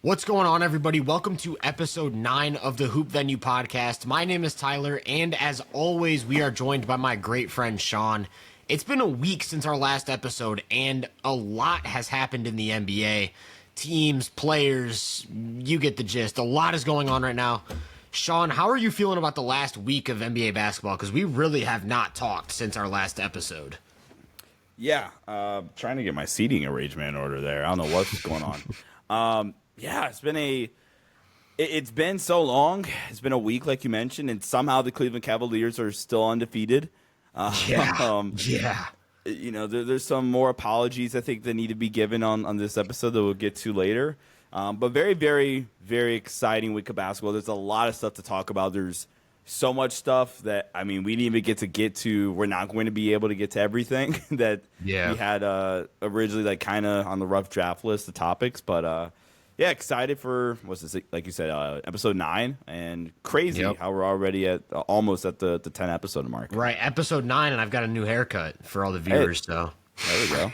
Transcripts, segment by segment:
What's going on, everybody? Welcome to episode 9 of the Hoop Venue podcast. My name is Tyler, and as always, we are joined by my great friend Sean. It's been a week since our last episode, and a lot has happened in the NBA. Teams, players, you get the gist. A lot is going on right now. Sean, how are you feeling about the last week of NBA basketball? Because we really have not talked since our last episode. Yeah, trying to get my seating arrangement in order there. I don't know what's going on. Yeah, it's been so long. It's been a week, like you mentioned, and somehow the Cleveland Cavaliers are still undefeated. Yeah. You know, there's some more apologies I think that need to be given on this episode that we'll get to later. But very, very, very exciting week of basketball. There's a lot of stuff to talk about. There's so much stuff that, I mean, we didn't even get to. We're not going to be able to get to everything that we had originally, like, kind of on the rough draft list, the topics. But, yeah, excited for, what's this, like you said, episode 9, and crazy how we're already at almost at the 10 episode mark. Right, episode 9, and I've got a new haircut for all the viewers. So there we go.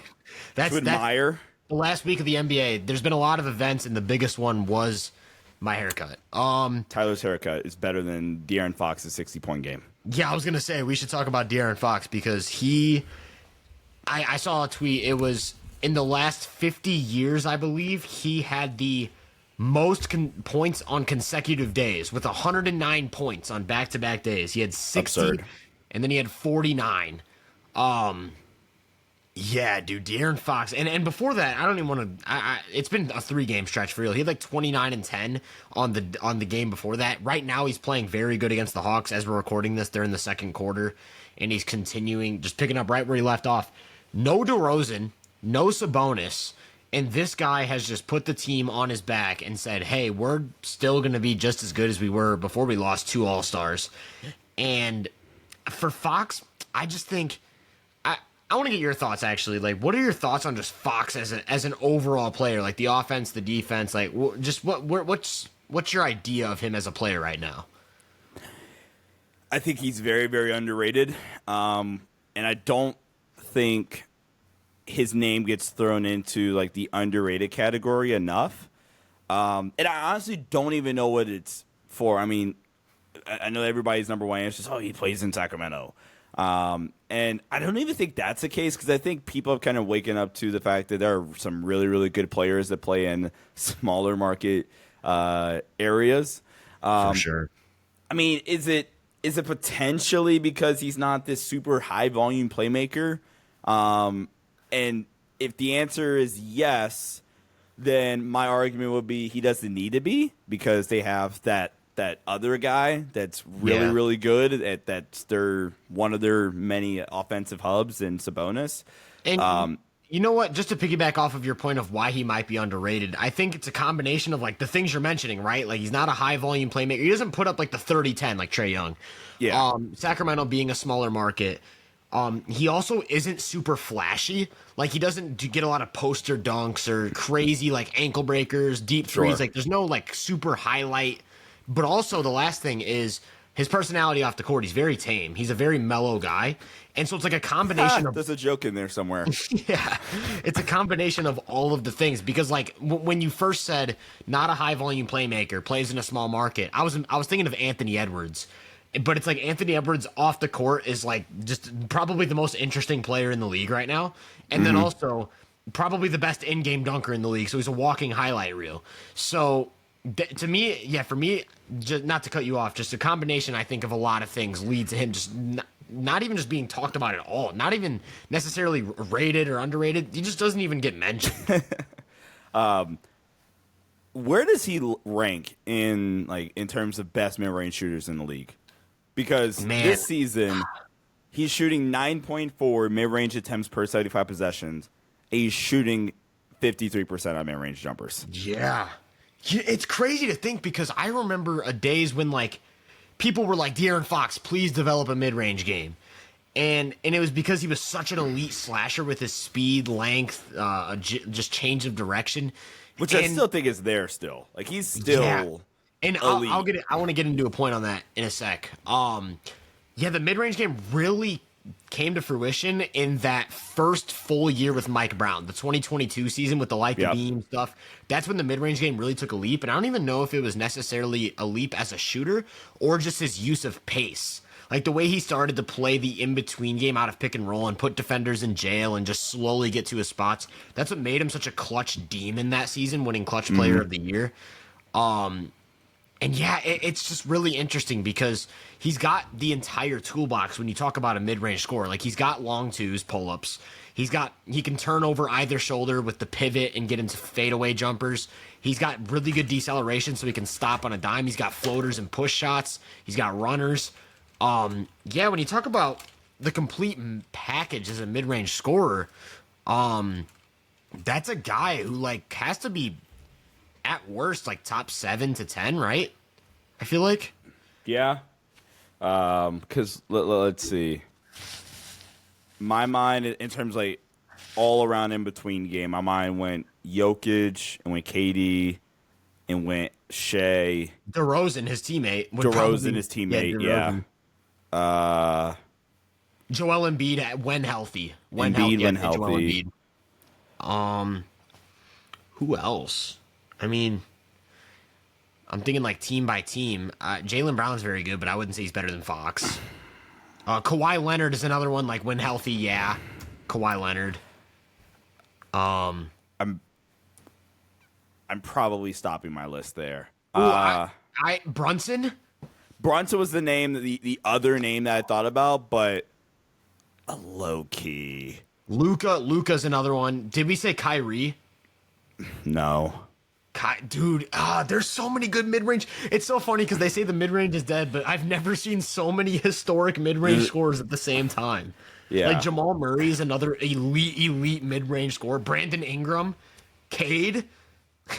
That's admire. The last week of the NBA, there's been a lot of events, and the biggest one was my haircut. Tyler's haircut is better than De'Aaron Fox's 60-point game. Yeah, I was going to say, we should talk about De'Aaron Fox, because I saw a tweet, it was in the last 50 years, I believe, he had the most points on consecutive days with 109 points on back-to-back days. He had 60, Absurd. And then he had 49. Yeah, dude, De'Aaron Fox. And before that, I don't even want to it's been a 3-game stretch for real. He had like 29 and 10 on the game before that. Right now he's playing very good against the Hawks as we're recording this. They're in the second quarter, and he's continuing, just picking up right where he left off. No DeRozan, no Sabonis, and this guy has just put the team on his back and said, hey, we're still going to be just as good as we were before we lost 2 All-Stars. And for Fox, I just think I want to get your thoughts, actually. Like, what are your thoughts on just Fox as an overall player? Like, the offense, the defense, like, just what's your idea of him as a player right now? I think he's very, very underrated, and I don't think his name gets thrown into, like, the underrated category enough. And I honestly don't even know what it's for. I mean, I know everybody's number one answer is, oh, he plays in Sacramento. And I don't even think that's the case, because I think people have kind of waken up to the fact that there are some really, really good players that play in smaller market areas. For sure. I mean, is it potentially because he's not this super high volume playmaker? And if the answer is yes, then my argument would be he doesn't need to be, because they have that other guy that's really, really good that's one of their many offensive hubs in Sabonis. And you know what? Just to piggyback off of your point of why he might be underrated, I think it's a combination of, like, the things you're mentioning, right? Like, he's not a high volume playmaker. He doesn't put up like the 30-10 like Trae Young. Yeah. Sacramento being a smaller market. He also isn't super flashy. Like, he doesn't get a lot of poster dunks or crazy, like, ankle breakers, deep threes. Like, there's no, like, super highlight. But also, the last thing is his personality off the court. He's very tame. He's a very mellow guy. And so it's like a combination of... There's a joke in there somewhere. Yeah. It's a combination of all of the things. Because, like, when you first said not a high-volume playmaker, plays in a small market, I was thinking of Anthony Edwards. But it's like Anthony Edwards off the court is, like, just probably the most interesting player in the league right now. And then also probably the best in-game dunker in the league. So he's a walking highlight reel. So... to me, yeah, for me, just not to cut you off, just a combination, I think, of a lot of things lead to him just not even just being talked about at all, not even necessarily rated or underrated. He just doesn't even get mentioned. Where does he rank in terms of best mid-range shooters in the league? Because this season, he's shooting 9.4 mid-range attempts per 75 possessions, and he's shooting 53% on mid-range jumpers. Yeah. It's crazy to think, because I remember days when, like, people were like, De'Aaron Fox, please develop a mid-range game. And it was because he was such an elite slasher with his speed, length, just change of direction. Which I still think is there still. Like, he's still And I want to get into a point on that in a sec. Yeah, the mid-range game really came to fruition in that first full year with Mike Brown, the 2022 season with the light the beam stuff. That's when the mid-range game really took a leap, and I don't even know if it was necessarily a leap as a shooter or just his use of pace. Like the way he started to play the in-between game out of pick and roll and put defenders in jail and just slowly get to his spots. That's what made him such a clutch demon that season, winning clutch player of the year. And yeah, it's just really interesting because he's got the entire toolbox when you talk about a mid-range scorer. Like he's got long twos, pull-ups. He can turn over either shoulder with the pivot and get into fadeaway jumpers. He's got really good deceleration so he can stop on a dime. He's got floaters and push shots. He's got runners. Yeah, when you talk about the complete package as a mid-range scorer, that's a guy who like has to be at worst like top 7 to 10, right? I feel like. Yeah. Because let's see. My mind, in terms of like all around in between game, my mind went Jokic and went KD and went Shea. DeRozan, his teammate. DeRozan, his teammate, yeah. Joel Embiid when healthy. When healthy. Who else? I mean, I'm thinking like team by team. Jaylen Brown's very good, but I wouldn't say he's better than Fox. Kawhi Leonard is another one. Like when healthy, yeah, Kawhi Leonard. I'm probably stopping my list there. Brunson. Brunson was the name, the other name that I thought about, but a low key. Luka's another one. Did we say Kyrie? No. Dude, there's so many good mid-range. It's so funny because they say the mid-range is dead, but I've never seen so many historic mid-range scores at the same time. Yeah. Like Jamal Murray is another elite mid-range scorer. Brandon Ingram, Cade.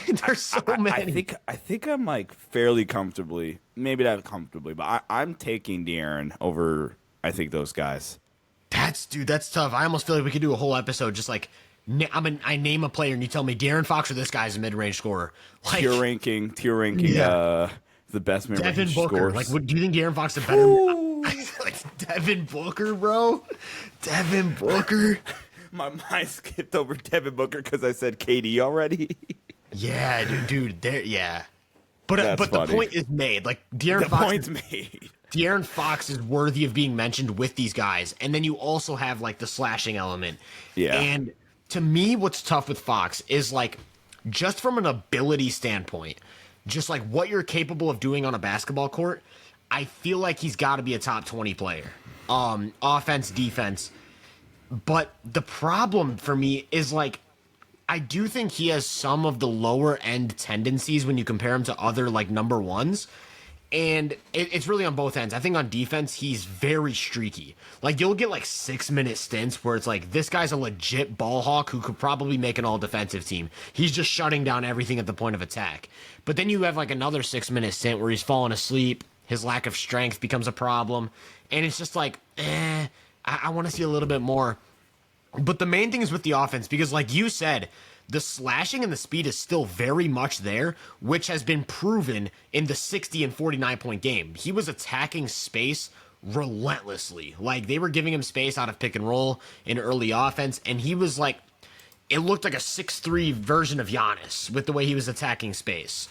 There's so many. I think I'm like fairly comfortably, maybe not comfortably, but I'm taking De'Aaron over, I think, those guys. That's tough. I almost feel like we could do a whole episode just like I name a player and you tell me De'Aaron Fox or this guy's a mid-range scorer. Like, tier ranking. Yeah. The best mid-range Devin Booker. scores. Like, do you think De'Aaron Fox is better? Like Devin Booker, bro. Devin Booker. My mind skipped over Devin Booker because I said KD already. Yeah, dude. Yeah. But That's the funny. point is made. Like Point's made. De'Aaron Fox is worthy of being mentioned with these guys, and then you also have like the slashing element. Yeah. And to me, what's tough with Fox is like just from an ability standpoint, just like what you're capable of doing on a basketball court. I feel like he's got to be a top 20 player, offense, defense. But the problem for me is like, I do think he has some of the lower end tendencies when you compare him to other like number ones. And it's really on both ends. I think on defense, he's very streaky. Like, you'll get, like, 6-minute stints where it's like, this guy's a legit ball hawk who could probably make an all-defensive team. He's just shutting down everything at the point of attack. But then you have, like, another 6-minute stint where he's falling asleep. His lack of strength becomes a problem. And it's just like, I want to see a little bit more. But the main thing is with the offense, because, like you said, the slashing and the speed is still very much there, which has been proven in the 60 and 49 point game. He was attacking space relentlessly. Like, they were giving him space out of pick and roll in early offense, and he was like, it looked like a 6'3" version of Giannis with the way he was attacking space.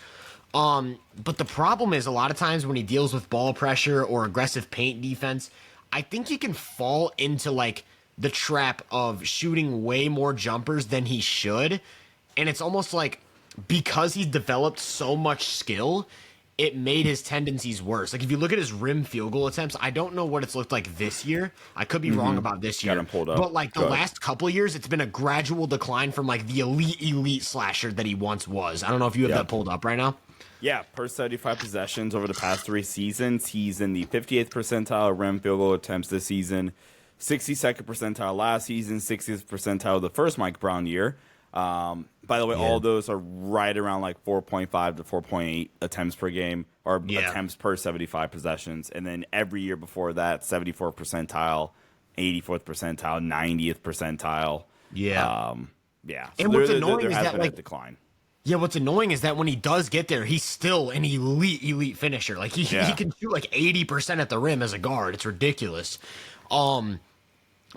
But the problem is a lot of times when he deals with ball pressure or aggressive paint defense, I think he can fall into like the trap of shooting way more jumpers than he should. And it's almost like because he's developed so much skill, it made his tendencies worse. Like if you look at his rim field goal attempts, I don't know what it's looked like this year. I could be wrong about this year. Got him pulled up. But like the last couple of years, it's been a gradual decline from like the elite slasher that he once was. I don't know if you have that pulled up right now. Yeah, per 75 possessions over the past 3 seasons, he's in the 58th percentile rim field goal attempts this season, 62nd percentile last season, 60th percentile the first Mike Brown year. By the way, all those are right around like 4.5 to 4.8 attempts per game, or attempts per 75 possessions. And then every year before that, 74th percentile, 84th percentile, 90th percentile. Yeah. So and what's annoying there is has that been like a decline. Yeah, what's annoying is that when he does get there, he's still an elite finisher. Like he can shoot like 80% at the rim as a guard. It's ridiculous.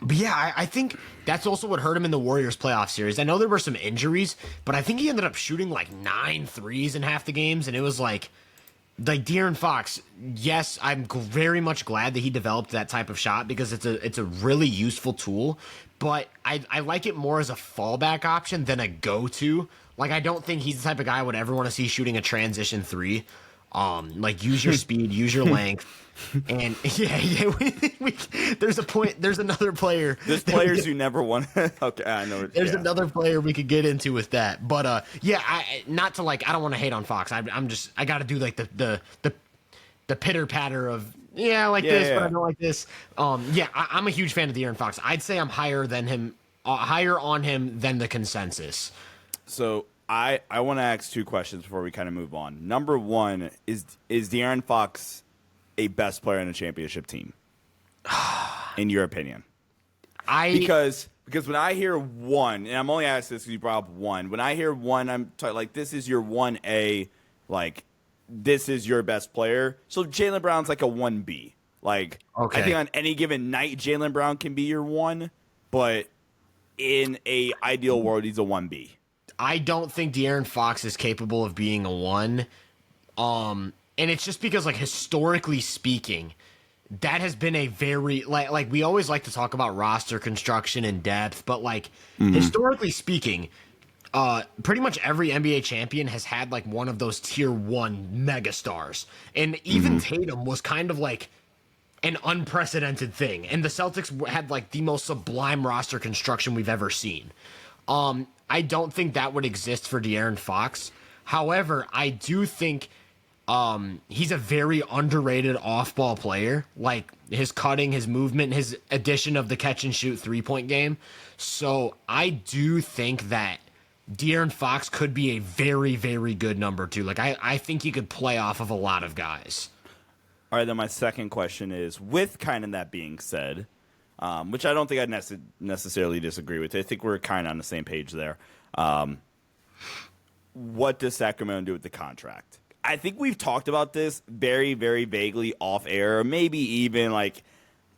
But yeah, I think that's also what hurt him in the Warriors playoff series. I know there were some injuries, but I think he ended up shooting like 9 threes in half the games, and it was like De'Aaron Fox. Yes, I'm very much glad that he developed that type of shot because it's a really useful tool. But I like it more as a fallback option than a go-to. Like I don't think he's the type of guy I would ever want to see shooting a transition three. Like use your speed, use your length. And there's a point. There's another player. There's players who never won. Okay, I know. There's another player we could get into with that. But yeah, not to like. I don't want to hate on Fox. I got to do like the pitter patter of this, but I don't like this. I'm a huge fan of De'Aaron Fox. I'd say I'm higher on him than the consensus. So I want to ask 2 questions before we kind of move on. Number one is De'Aaron Fox a best player in a championship team, in your opinion? Because when I hear one, and I'm only asking this because you brought up one. When I hear one, I'm like, this is your 1A, like this is your best player. So Jaylen Brown's like a 1B. Like okay. I think on any given night, Jaylen Brown can be your 1, but in a ideal world, he's a 1B. I don't think De'Aaron Fox is capable of being a 1. And it's just because, like, historically speaking, that has been a very, like we always like to talk about roster construction and depth, but, like, historically speaking, pretty much every NBA champion has had, like, one of those tier 1 megastars. And even Tatum was kind of, like, an unprecedented thing. And the Celtics had, like, the most sublime roster construction we've ever seen. I don't think that would exist for De'Aaron Fox. However, I do think he's a very underrated off-ball player. Like his cutting, his movement, his addition of the catch-and-shoot three-point game. So I do think that De'Aaron Fox could be a very, very good number 2. Like I think he could play off of a lot of guys. All right, then my second question is, with kind of that being said, which I don't think I necessarily disagree with. I think we're kind of on the same page there. What does Sacramento do with the contract? I think we've talked about this very, very vaguely off air, or maybe even like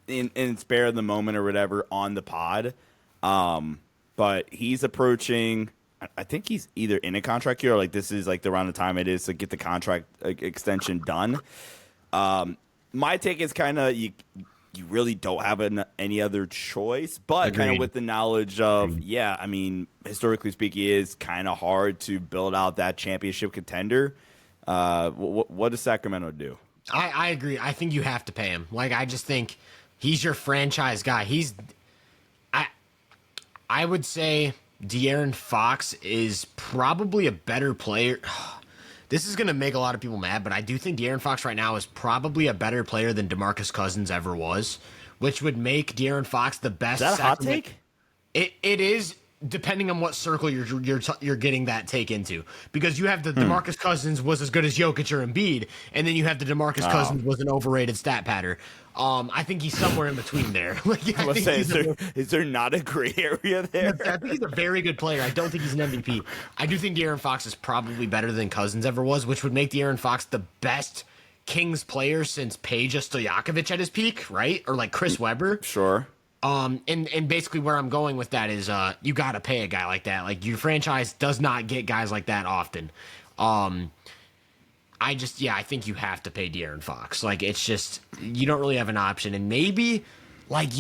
in spare of the moment or whatever on the pod. But he's approaching. I think he's either in a contract year or like this is like around the time it is to get the contract extension done. My take is kind of you really don't have any other choice, but kind of with the knowledge of, I mean, historically speaking, it is kind of hard to build out that championship contender. What does Sacramento do? I agree. I think you have to pay him. Like, I just think he's your franchise guy. I would say De'Aaron Fox is probably a better player. This is going to make a lot of people mad, but I do think De'Aaron Fox right now is probably a better player than DeMarcus Cousins ever was, which would make De'Aaron Fox the best. Is that a hot take? It is, depending on what circle you're getting that take into, because you have the DeMarcus Cousins was as good as Jokic or Embiid, and then you have the DeMarcus Cousins was an overrated stat pattern. I think he's somewhere in between there. Is there not a gray area there? I think he's a very good player. I don't think he's an MVP. I do think De'Aaron Fox is probably better than Cousins ever was, which would make De'Aaron Fox the best Kings player since Peja Stojakovic at his peak, right? Or like Chris Webber. Sure. And basically where I'm going with that is you got to pay a guy like that. Like, your franchise does not get guys like that often. I think you have to pay De'Aaron Fox. Like, it's just, you don't really have an option. And maybe, like,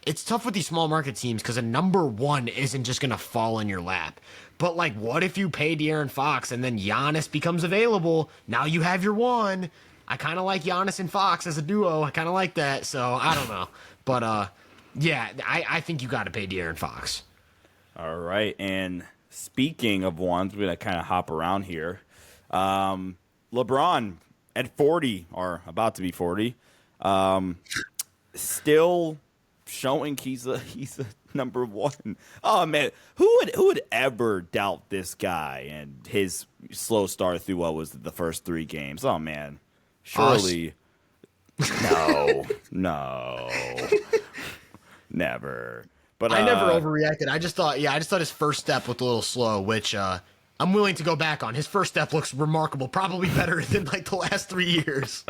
it's tough with these small market teams because a number 1 isn't just going to fall in your lap. But, like, what if you pay De'Aaron Fox and then Giannis becomes available? Now you have your 1. I kind of like Giannis and Fox as a duo. I kind of like that. So, I don't know. But, I think you got to pay De'Aaron Fox. All right. And speaking of ones, we're going to kind of hop around here. LeBron at 40, or about to be 40, still showing he's a number 1. Oh man, who would ever doubt this guy and his slow start through what was the first 3 games? Oh man, surely no, never. But I never overreacted. I just thought his first step looked a little slow, which I'm willing to go back on. His first step looks remarkable, probably better than like the last 3 years.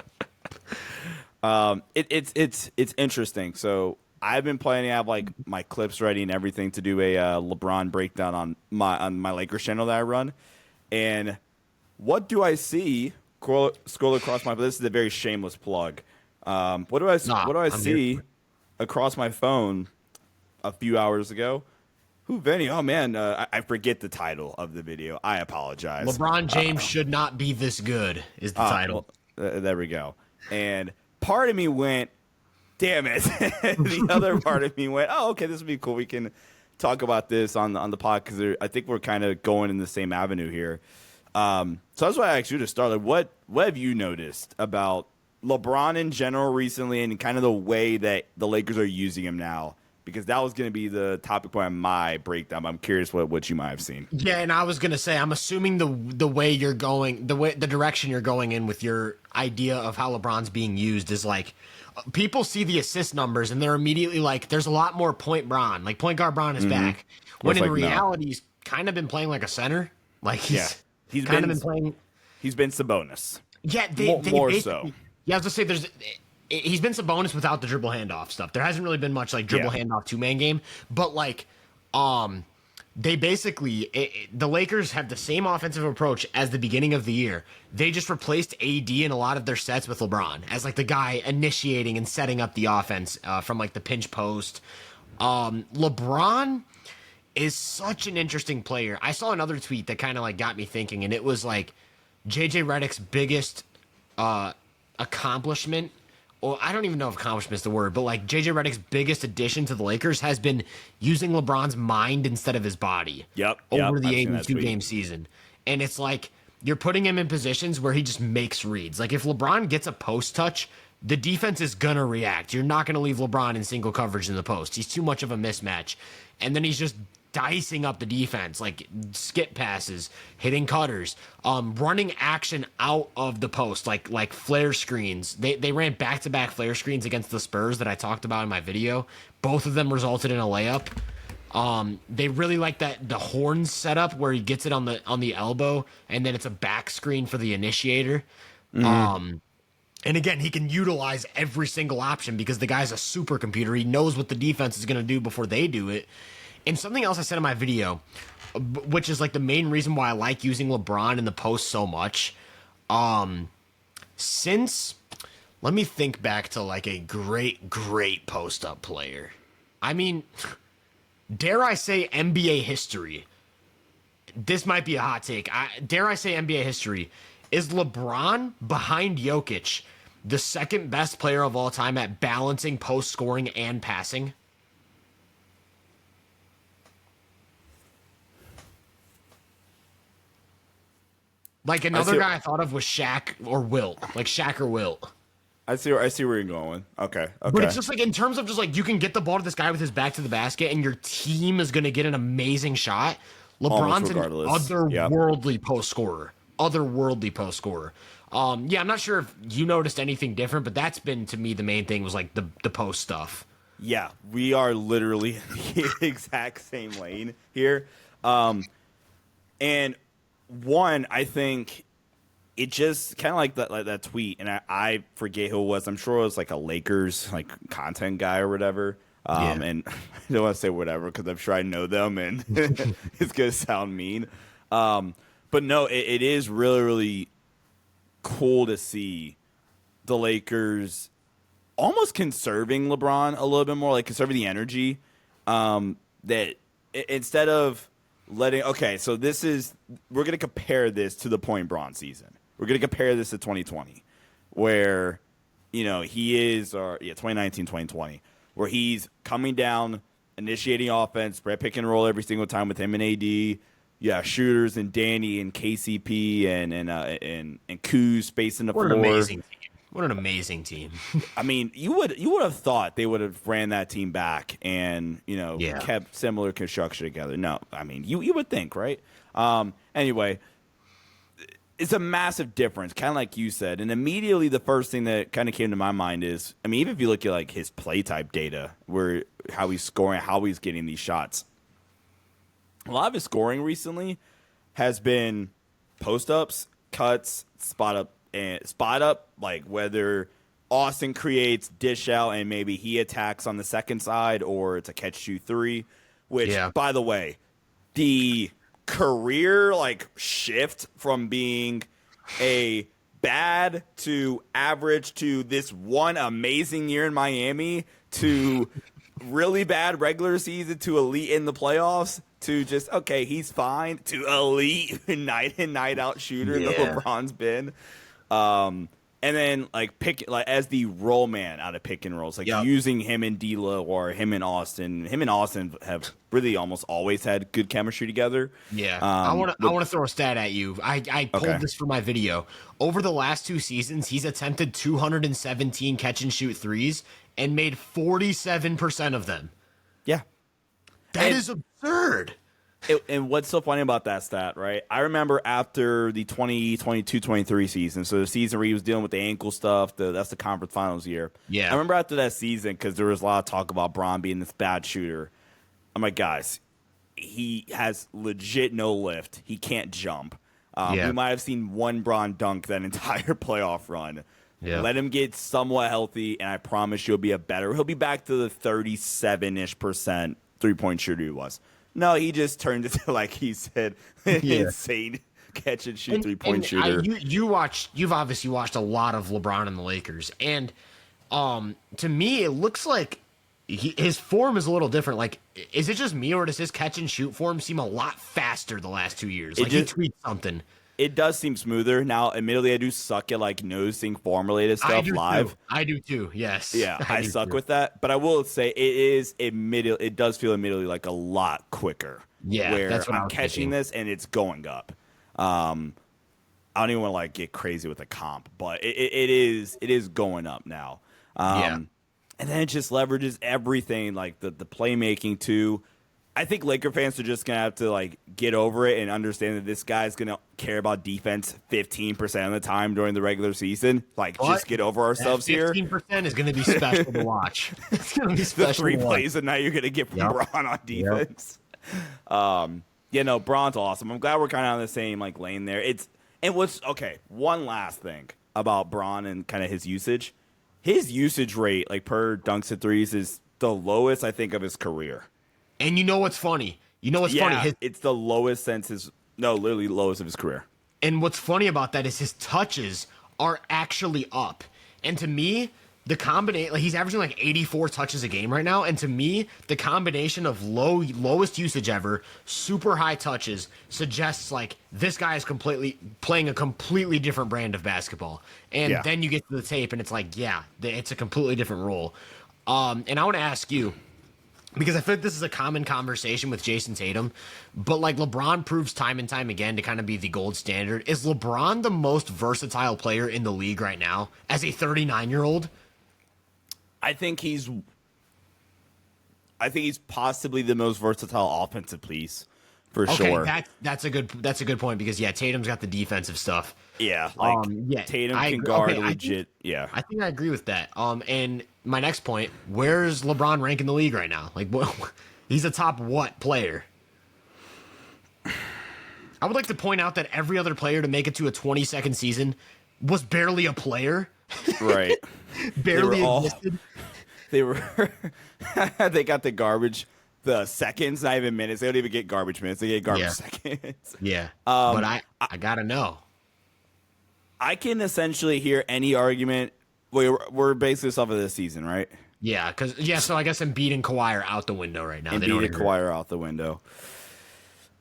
It's interesting. So I've been planning to have like my clips ready and everything to do a LeBron breakdown on my Lakers channel that I run. And what do I see? Scroll across my. This is a very shameless plug. What do I see across my phone a few hours ago? Who Vinny? Oh man, I forget the title of the video. I apologize. LeBron James should not be this good is the title. Well, there we go. And part of me went, damn it. The other part of me went, oh, okay, this would be cool. We can talk about this on the pod because I think we're kind of going in the same avenue here. So that's why I asked you to start. Like, what have you noticed about LeBron in general recently and kind of the way that the Lakers are using him now? Because that was going to be the topic point of my breakdown. I'm curious what you might have seen. Yeah, and I was going to say, I'm assuming the way you're going, the direction you're going in with your idea of how LeBron's being used is like, people see the assist numbers and they're immediately like, there's a lot more point guard Bron is back. When in reality, he's kind of been playing like a center. Like he's kind of been playing. He's been Sabonis. Yeah, more so. Yeah, I was going to say he's been Sabonis without the dribble handoff stuff. There hasn't really been much like dribble handoff 2-man game, but like, they basically the Lakers have the same offensive approach as the beginning of the year. They just replaced AD in a lot of their sets with LeBron as like the guy initiating and setting up the offense from like the pinch post. LeBron is such an interesting player. I saw another tweet that kind of like got me thinking, and it was like JJ Redick's biggest accomplishment. Well, I don't even know if accomplishment is the word, but like JJ Redick's biggest addition to the Lakers has been using LeBron's mind instead of his body. Over the 82-game season. And it's like you're putting him in positions where he just makes reads. Like if LeBron gets a post touch, the defense is going to react. You're not going to leave LeBron in single coverage in the post. He's too much of a mismatch. And then he's just dicing up the defense, like skip passes, hitting cutters, running action out of the post, like flare screens. They ran back-to-back flare screens against the Spurs that I talked about in my video. Both of them resulted in a layup. They really like the horns setup where he gets it on the elbow, and then it's a back screen for the initiator. And again, he can utilize every single option because the guy's a supercomputer. He knows what the defense is going to do before they do it. And something else I said in my video, which is like the main reason why I like using LeBron in the post so much, let me think back to like a great post-up player. I mean, dare I say NBA history. This might be a hot take. Dare I say NBA history. Is LeBron behind Jokic the second best player of all time at balancing post scoring and passing? Like another guy I thought of was Shaq or Wilt. Like Shaq or Wilt. I see where you're going. Okay. But it's just like in terms of just like you can get the ball to this guy with his back to the basket and your team is going to get an amazing shot. LeBron's an otherworldly post scorer. Yeah, I'm not sure if you noticed anything different, but that's been to me the main thing was like the post stuff. Yeah, we are literally in the exact same lane here. And one, I think it just kind of like that tweet, and I forget who it was. I'm sure it was like a Lakers like content guy or whatever. And I don't want to say whatever because I'm sure I know them, and it's gonna sound mean. But no, it is really, really cool to see the Lakers almost conserving LeBron a little bit more, like conserving the energy. That instead of letting, so we're going to compare this to the point Bron season. We're going to compare this to 2020 where, he is, 2019, 2020, where he's coming down, initiating offense, spread pick and roll every single time with him and AD. Yeah, shooters and Danny and KCP and Kuz spacing the floor. What an amazing team. I mean, you would have thought they would have ran that team back and, kept similar construction together. No, I mean, you would think, right? Anyway, it's a massive difference, kind of like you said. And immediately the first thing that kind of came to my mind is, I mean, even if you look at like his play type data, where how he's scoring, how he's getting these shots. A lot of his scoring recently has been post-ups, cuts, spot up, like whether Austin creates, dish out, and maybe he attacks on the second side, or it's a catch-shoot three. Which, by the way, the career shift from being a bad to average to this one amazing year in Miami to really bad regular season to elite in the playoffs to just he's fine to elite night in night out shooter that LeBron's been. And then as the roll man out of pick and rolls, using him and D'Lo or him and Austin. Him and Austin have really almost always had good chemistry together. Yeah, I want to throw a stat at you. I pulled this for my video. Over the last 2 seasons, he's attempted 217 catch and shoot threes and made 47% of them. Yeah, that is absurd. And what's so funny about that stat, right? I remember after the 2022-23 season, so the season where he was dealing with the ankle stuff, that's the conference finals year. Yeah. I remember after that season, because there was a lot of talk about Bron being this bad shooter. I'm like, guys, he has legit no lift. He can't jump. We might have seen one Bron dunk that entire playoff run. Yeah. Let him get somewhat healthy, and I promise he'll be he'll be back to the 37-ish% three-point shooter he was. No, he just turned into, like he said, insane catch and shoot three-point shooter. You've obviously watched a lot of LeBron and the Lakers, and to me, it looks like his form is a little different. Like, is it just me, or does his catch and shoot form seem a lot faster the last 2 years? Like, he tweets something. It does seem smoother. Now, admittedly, I do suck at noticing form-related stuff live. I do too. Yes. Yeah, I suck with that. But I will say it does feel admittedly like a lot quicker. Yeah, where that's what I'm catching this and it's going up. I don't even want to get crazy with a comp, but it is going up now. And then it just leverages everything, like the playmaking too. I think Laker fans are just going to have to get over it and understand that this guy's going to care about defense 15% of the time during the regular season. Just get over ourselves 15% here. 15% is going to be special to watch. It's going to be special. The 3 plays a night you're going to get from Bron on defense. Bron's awesome. I'm glad we're kind of on the same lane there. One last thing about Bron and kind of his usage. His usage rate per dunks and threes is the lowest I think of his career. And you know what's funny? Funny? It's the lowest literally lowest of his career. And what's funny about that is his touches are actually up. And to me, the combination, he's averaging 84 touches a game right now. And to me, the combination of lowest usage ever, super high touches suggests this guy is playing a completely different brand of basketball. And then you get to the tape and it's it's a completely different role. And I want to ask you, because I feel like this is a common conversation with Jason Tatum, but LeBron proves time and time again to kind of be the gold standard. Is LeBron the most versatile player in the league right now as a 39-year-old? I think he's possibly the most versatile offensive piece for sure. That's a good point because Tatum's got the defensive stuff. Yeah, Tatum can guard legit. I think I agree with that. And my next point, where's LeBron rank in the league right now? He's a top what player? I would like to point out that every other player to make it to a 22nd season was barely a player. Right. Barely existed. They got the garbage. The seconds, not even minutes. They don't even get garbage minutes. They get garbage seconds. Yeah. But I gotta know. I can essentially hear any argument. We're basing this off of this season, right? Yeah, so I guess Embiid and Kawhi are out the window right now. Embiid and Kawhi are out the window.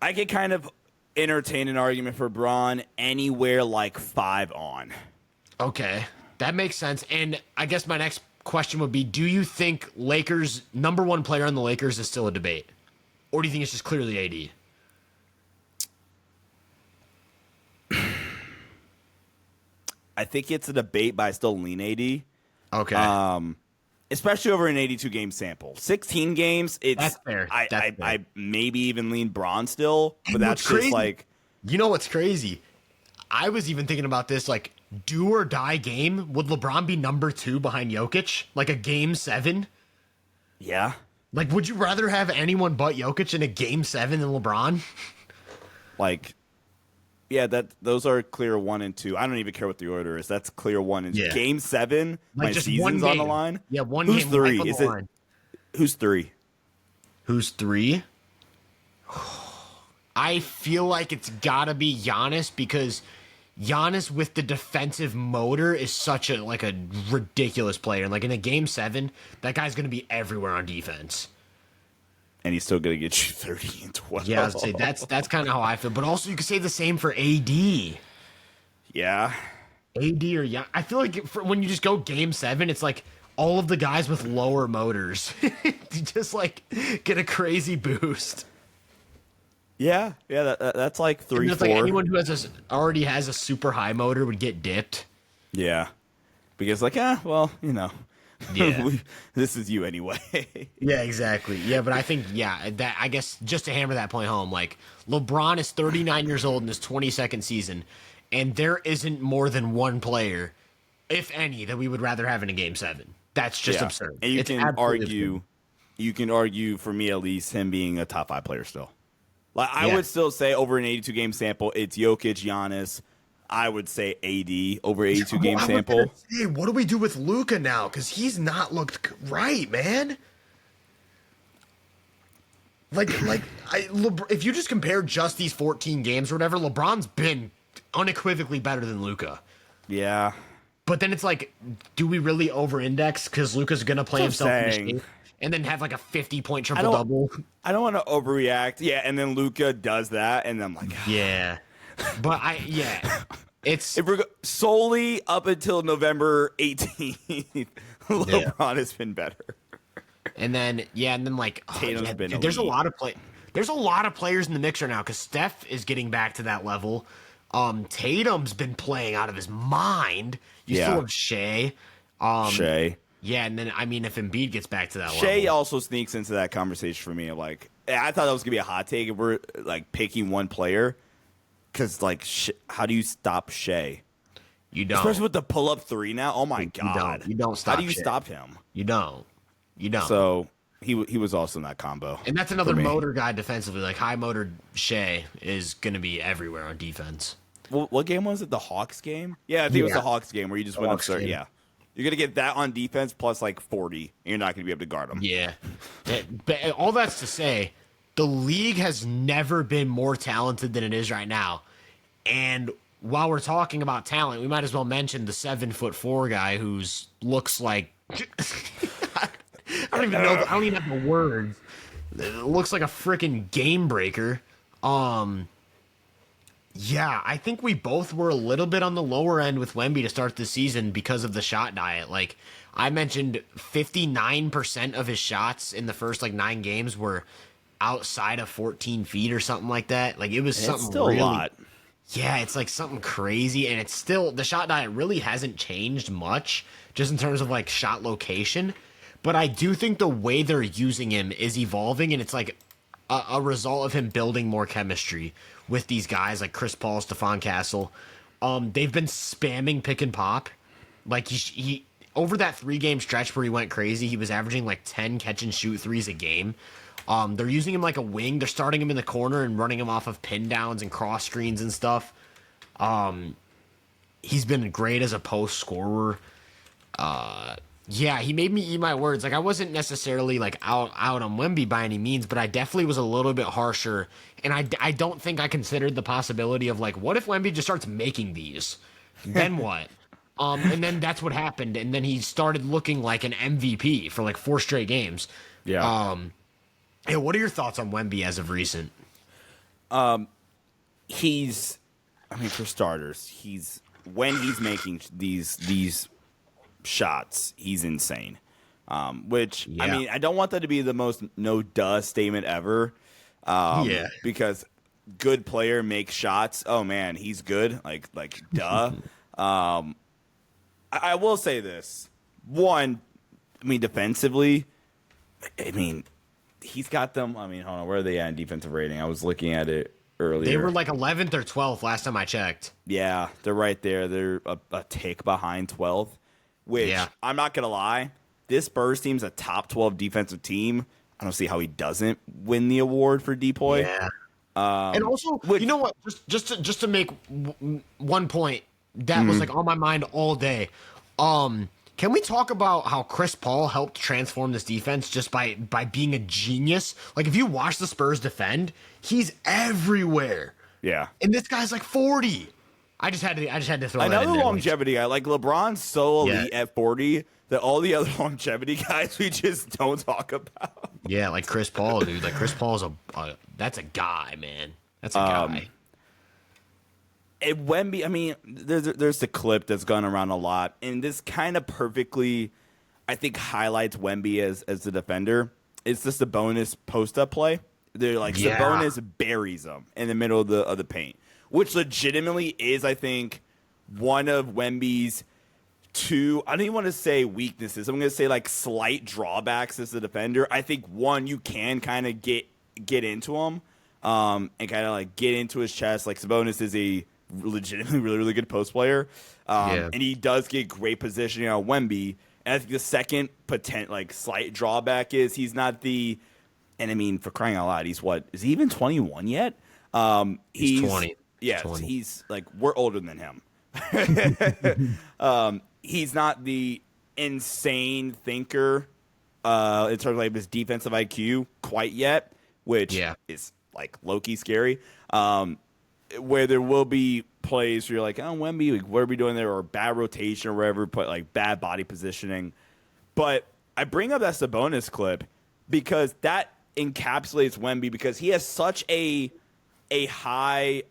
I could kind of entertain an argument for Bron anywhere 5 on. Okay, that makes sense. And I guess my next question would be, do you think Lakers number 1 player on the Lakers is still a debate, or do you think it's just clearly AD? I think it's a debate, but I still lean AD. Okay. Especially over an 82-game sample. 16 games, that's fair. I maybe even lean Bron still, but that's just You know what's crazy? I was even thinking about this, do or die game. Would LeBron be number 2 behind Jokic? A game 7? Yeah. Would you rather have anyone but Jokic in a game 7 than LeBron? Yeah, those are clear 1 and 2. I don't even care what the order is. That's clear 1 and 2. Yeah. Game 7, Like my just season's on the line. Yeah, one Who's game. 3? Life on Is the it line. who's 3? Who's 3? I feel like it's gotta be Giannis because Giannis with the defensive motor is such a ridiculous player. And like in a game 7, that guy's gonna be everywhere on defense. And he's still gonna get you 30 and 12. Yeah, I was gonna say that's kind of how I feel. But also you could say the same for AD. Yeah. AD or Gian. I feel like when you just go game 7, it's like all of the guys with lower motors just like get a crazy boost. Yeah, that's like 3, 4. Like anyone who already has a super high motor would get dipped. Yeah, because well, Yeah. this is you anyway. Yeah, exactly. Yeah, but I think that I guess just to hammer that point home, like LeBron is 39 years old in his 22nd season, and there isn't more than one player, if any, that we would rather have in a game 7. That's just absurd. And you can argue for me at least him being a top 5 player still. Like I would still say over an 82 game sample, it's Jokic, Giannis. I would say AD over 82 game sample. Hey, what do we do with Luka now? Because he's not looked right, man. If you just compare just these 14 games or whatever, LeBron's been unequivocally better than Luka. Yeah. But then it's like, do we really over-index because Luka's gonna play himself in shape and then have like a 50-point triple-double? I don't want to overreact. Yeah, and then Luka does that, and I'm like, yeah. But it's if we're solely up until November 18th, LeBron has been better. And then like Tatum's been there's a elite. lot of there's a lot of players in the mix right now because Steph is getting back to that level. Tatum's been playing out of his mind. You still have Shea. Shea. Yeah, and then I mean if Embiid gets back to that level. Shea also sneaks into that conversation for me. Like I thought that was gonna be a hot take if we're like picking one player. Because, like, how do you stop Shea? You don't. Especially with the pull-up 3 now. Oh, my God. You don't stop How do you Shea. stop him? You don't. So, he was also in that combo. And that's another motor guy defensively. Like, high-motored Shea is going to be everywhere on defense. What game was it? The Hawks game? Yeah, I think it was the Hawks game where you just went up there. Yeah. You're going to get that on defense plus, like, 40, and you're not going to be able to guard him. Yeah. But all that's to say, the league has never been more talented than it is right now. And while we're talking about talent, we might as well mention the 7'4" guy who's looks like I don't even know. I don't even have the words. It looks like a freaking game breaker. Yeah, I think we both were a little bit on the lower end with Wemby to start the season because of the shot diet. Like I mentioned, 59% of his shots in the first 9 games were outside of 14 feet or something like that. Like it was something still really, a lot. Yeah, it's like something crazy, and it's still the shot diet really hasn't changed much, just in terms of shot location. But I do think the way they're using him is evolving, and it's like a result of him building more chemistry with these guys like Chris Paul, Stephon Castle. They've been spamming pick and pop. Like he over that 3-game stretch where he went crazy, he was averaging 10 catch and shoot threes a game. They're using him like a wing. They're starting him in the corner and running him off of pin downs and cross screens and stuff. He's been great as a post scorer. Yeah, he made me eat my words. Like I wasn't necessarily out on Wemby by any means, but I definitely was a little bit harsher. And I don't think I considered the possibility of what if Wemby just starts making these? Then what? And then that's what happened. And then he started looking like an MVP for 4 straight games. Yeah. Hey, what are your thoughts on Wemby as of recent? For starters, when he's making these shots, he's insane. Which I don't want that to be the most no duh statement ever. Because good player makes shots. Oh man, he's good. Like duh. I will say this. One, defensively, he's got them. Hold on. Where are they at in defensive rating? I was looking at it earlier. They were 11th or 12th last time I checked. Yeah, they're right there. They're a tick behind 12th, which I'm not going to lie. This Spurs team's a top 12 defensive team. I don't see how he doesn't win the award for DPOY. Yeah. And also, you know what? Just to make one point that was like on my mind all day. Can we talk about how Chris Paul helped transform this defense just by being a genius? Like, if you watch the Spurs defend, he's everywhere. Yeah. And this guy's like 40. I just had to throw that in another there. longevity guy. Like, LeBron's so elite at 40 that all the other longevity guys we just don't talk about. Yeah, like Chris Paul, dude. Like, Chris Paul's that's a guy, man. That's a guy. Wemby, I mean, there's the clip that's gone around a lot, and this kind of perfectly, I think, highlights Wemby as the defender. It's just a bonus post-up play. They're like, Sabonis buries him in the middle of the paint, which legitimately is, I think, one of Wemby's two, I don't even want to say weaknesses. I'm going to say, like, slight drawbacks as a defender. I think, one, you can kind of get into him and kind of, like, get into his chest. Like, Sabonis is a legitimately really, really good post player. And he does get great positioning on Wemby. And I think the second slight drawback is he's not the, and I mean, for crying out loud, he's what, is he even 21 yet? He's 20. Yeah, 20. He's like, we're older than him. He's not the insane thinker in terms of like his defensive IQ quite yet, which is like low-key scary. Where there will be plays where you're like, oh, Wemby, like, what are we doing there? Or bad rotation or whatever, but like bad body positioning. But I bring up that Sabonis clip because that encapsulates Wemby because he has such a high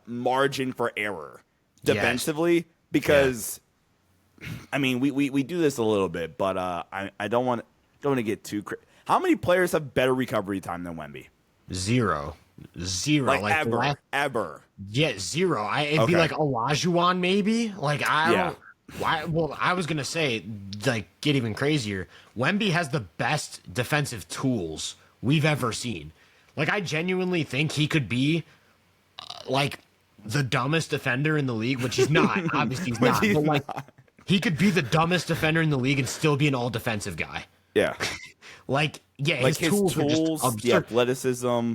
margin for error defensively because, I mean, we do this a little bit, but I don't want to get too How many players have better recovery time than Wemby? Zero. Like ever. Yeah, zero. It'd be like Olajuwon maybe. Like I don't. Why? Well, I was gonna say like get even crazier. Wemby has the best defensive tools we've ever seen. Like I genuinely think he could be like the dumbest defender in the league, which he's not. Obviously, he's not. But like he could be the dumbest defender in the league and still be an all defensive guy. Yeah. Like his tools are just absurd. The athleticism.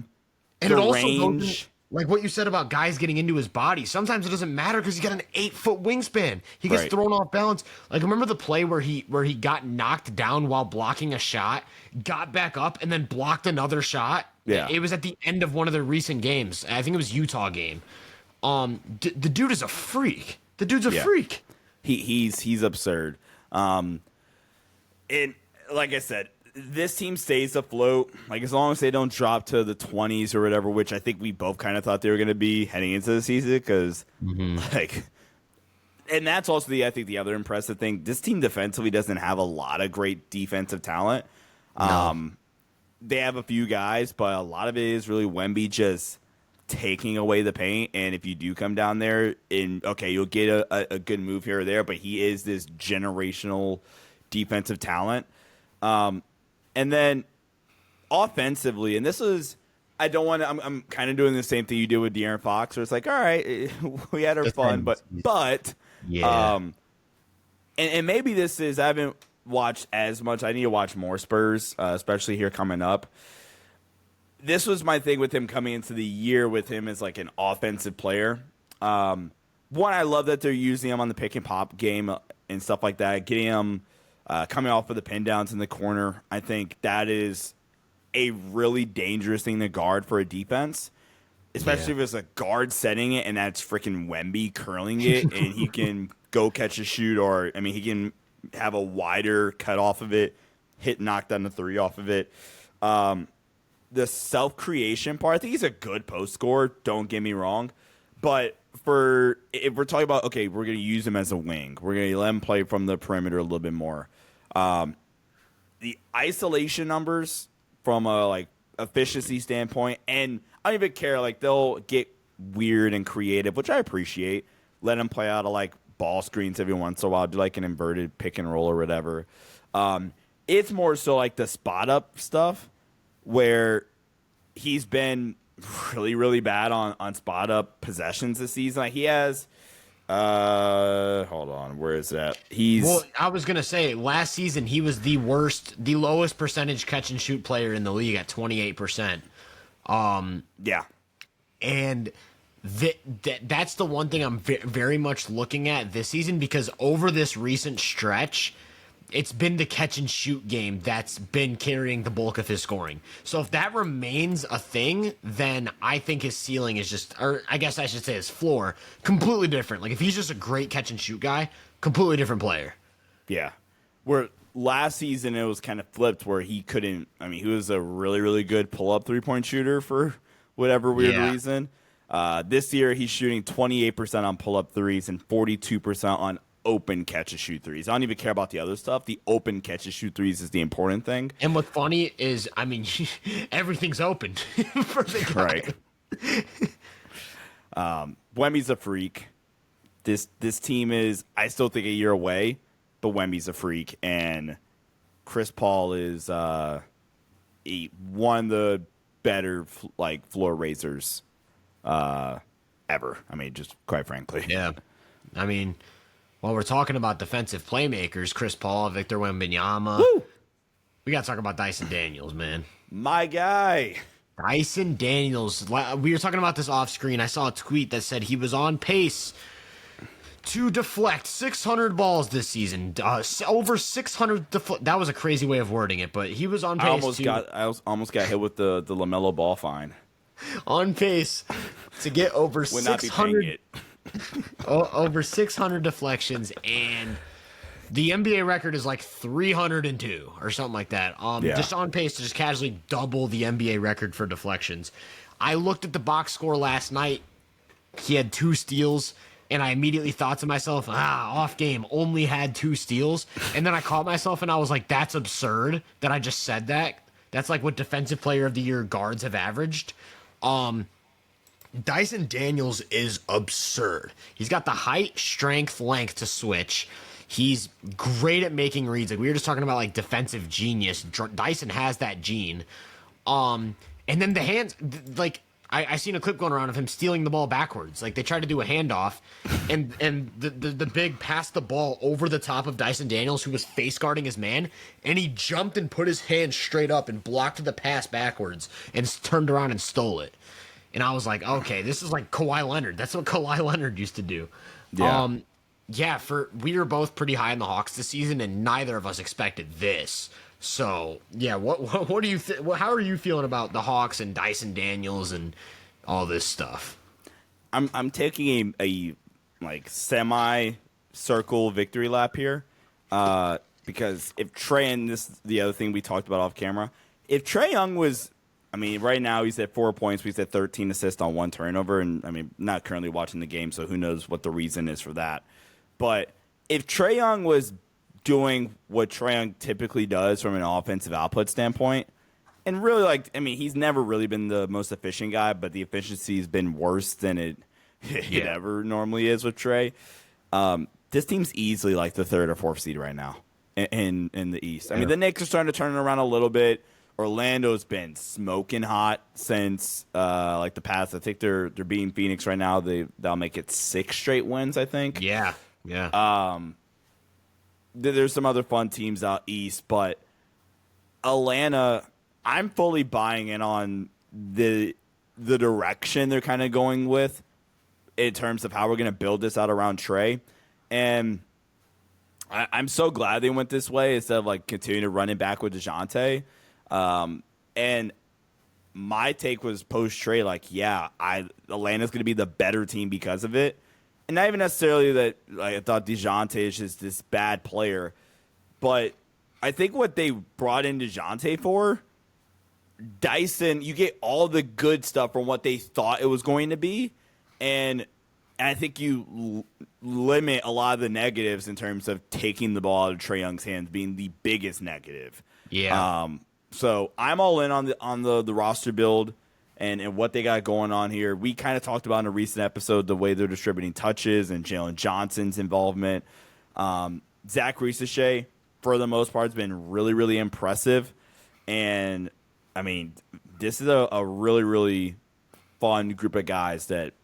And it also goes, like what you said about guys getting into his body. Sometimes it doesn't matter because he's got an 8-foot wingspan. He gets thrown off balance. Like remember the play where he got knocked down while blocking a shot, got back up, and then blocked another shot. Yeah, it was at the end of one of their recent games. I think it was Utah game. The dude is a freak. The dude's a freak. He's absurd. And like I said, this team stays afloat, like as long as they don't drop to the 20s or whatever, which I think we both kind of thought they were going to be heading into the season, because like, and that's also I think the other impressive thing. This team defensively doesn't have a lot of great defensive talent. No. They have a few guys, but a lot of it is really Wemby just taking away the paint. And if you do come down there, you'll get a good move here or there, but he is this generational defensive talent. And then offensively, and this is, I don't want to, I'm kind of doing the same thing you do with De'Aaron Fox, where it's like, all right, we had our fun, but and maybe this is, I haven't watched as much. I need to watch more Spurs, especially here coming up. This was my thing with him coming into the year with him as like an offensive player. One, I love that they're using him on the pick and pop game and stuff like that, getting him coming off of the pin downs in the corner. I think that is a really dangerous thing to guard for a defense, especially if it's a guard setting it and that's freaking Wemby curling it and he can go catch a shoot, or I mean he can have a wider cut off of it, knock down the three off of it. The self creation part, I think he's a good post scorer. Don't get me wrong, but if we're talking about we're going to use him as a wing, we're going to let him play from the perimeter a little bit more. The isolation numbers from a like efficiency standpoint, and I don't even care, like they'll get weird and creative, which I appreciate. Let them play out of like ball screens every once in a while, do like an inverted pick and roll or whatever. It's more so like the spot up stuff where he's been really, really bad on spot up possessions this season. Like he has hold on, where is that? I was gonna say last season he was the lowest percentage catch and shoot player in the league at 28%. And that's the one thing I'm very much looking at this season, because over this recent stretch, it's been the catch and shoot game that's been carrying the bulk of his scoring. So if that remains a thing, then I think his ceiling is just, or I guess I should say his floor, completely different. Like if he's just a great catch and shoot guy, completely different player. Yeah. Where last season it was kind of flipped where he couldn't, I mean, he was a really, really good pull-up three-point shooter for whatever weird reason. This year he's shooting 28% on pull-up threes and 42% on open catch-and-shoot threes. I don't even care about the other stuff. The open catch-and-shoot threes is the important thing. And what's funny is, I mean, everything's open for the guy. Right. Wemby's a freak. This team is, I still think, a year away, but Wemby's a freak. And Chris Paul is one of the better floor raisers ever. I mean, just quite frankly. Yeah. I mean, while we're talking about defensive playmakers, Chris Paul, Victor Wembanyama, Woo! We got to talk about Dyson Daniels, man. My guy. Dyson Daniels. We were talking about this off screen. I saw a tweet that said he was on pace to deflect 600 balls this season. Over 600 that was a crazy way of wording it, but he was on pace. I almost got hit with the LaMelo Ball fine. On pace to get over 600 over 600 deflections, and the NBA record is like 302 or something like that. Just on pace to just casually double the NBA record for deflections. I looked at the box score last night. He had 2 steals. And I immediately thought to myself, off game, only had 2 steals. And then I caught myself and I was like, that's absurd that I just said that. That's like what Defensive Player of the Year guards have averaged. Dyson Daniels is absurd. He's got the height, strength, length to switch. He's great at making reads. Like we were just talking about like defensive genius. Dyson has that gene. And then the hands, like, I seen a clip going around of him stealing the ball backwards. Like they tried to do a handoff, and the big passed the ball over the top of Dyson Daniels, who was face guarding his man, and he jumped and put his hand straight up and blocked the pass backwards and turned around and stole it. And I was like, okay, this is like Kawhi Leonard. That's what Kawhi Leonard used to do. Yeah. We were both pretty high in the Hawks this season, and neither of us expected this. So yeah, what do you how are you feeling about the Hawks and Dyson Daniels and all this stuff? I'm taking a like semi circle victory lap here, because if Trae, and this the other thing we talked about off camera, if Trae Young was, I mean, right now he's at 4 points, he's at 13 assists on 1 turnover, and I mean, not currently watching the game, so who knows what the reason is for that. But if Trae Young was doing what Trae Young typically does from an offensive output standpoint, and really, like, I mean, he's never really been the most efficient guy, but the efficiency has been worse than it ever normally is with Trae. This team's easily like the 3rd or 4th seed right now in the East. I mean, the Knicks are starting to turn it around a little bit. Orlando's been smoking hot since like the past. I think they're beating Phoenix right now. They'll make it 6 straight wins, I think. Yeah. There's some other fun teams out east, but Atlanta, I'm fully buying in on the direction they're kind of going with in terms of how we're going to build this out around Trae. And I'm so glad they went this way instead of like continuing to run it back with DeJounte. And my take was post Trae, like, Atlanta's going to be the better team because of it. And not even necessarily that I thought DeJounte is just this bad player, but I think what they brought in DeJounte for, Dyson, you get all the good stuff from what they thought it was going to be, and I think you limit a lot of the negatives in terms of taking the ball out of Trae Young's hands being the biggest negative. Yeah. So I'm all in on the roster build and what they got going on here. We kind of talked about in a recent episode the way they're distributing touches and Jalen Johnson's involvement. Zach Ricochet, for the most part, has been really, really impressive. And, I mean, this is a really, really fun group of guys that,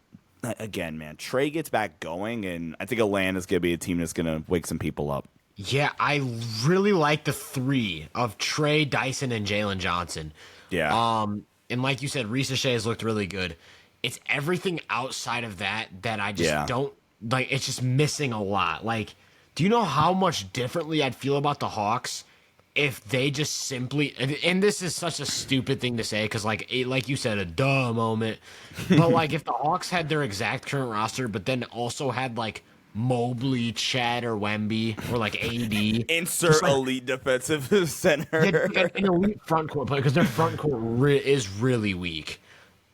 again, man, Trae gets back going, and I think Atlanta's going to be a team that's going to wake some people up. Yeah, I really like the 3 of Trae, Dyson, and Jalen Johnson. Yeah. And like you said, Ricochet has looked really good. it's everything outside of that I just Yeah. don't like. It's just missing a lot. Like, do you know how much differently I'd feel about the Hawks if they just simply, and this is such a stupid thing to say because like like you said, a duh moment, but like if the Hawks had their exact current roster, but then also had like Mobley, Chad, or Wemby, or like AD, Insert like, elite defensive center. an elite front court player because their front court is really weak.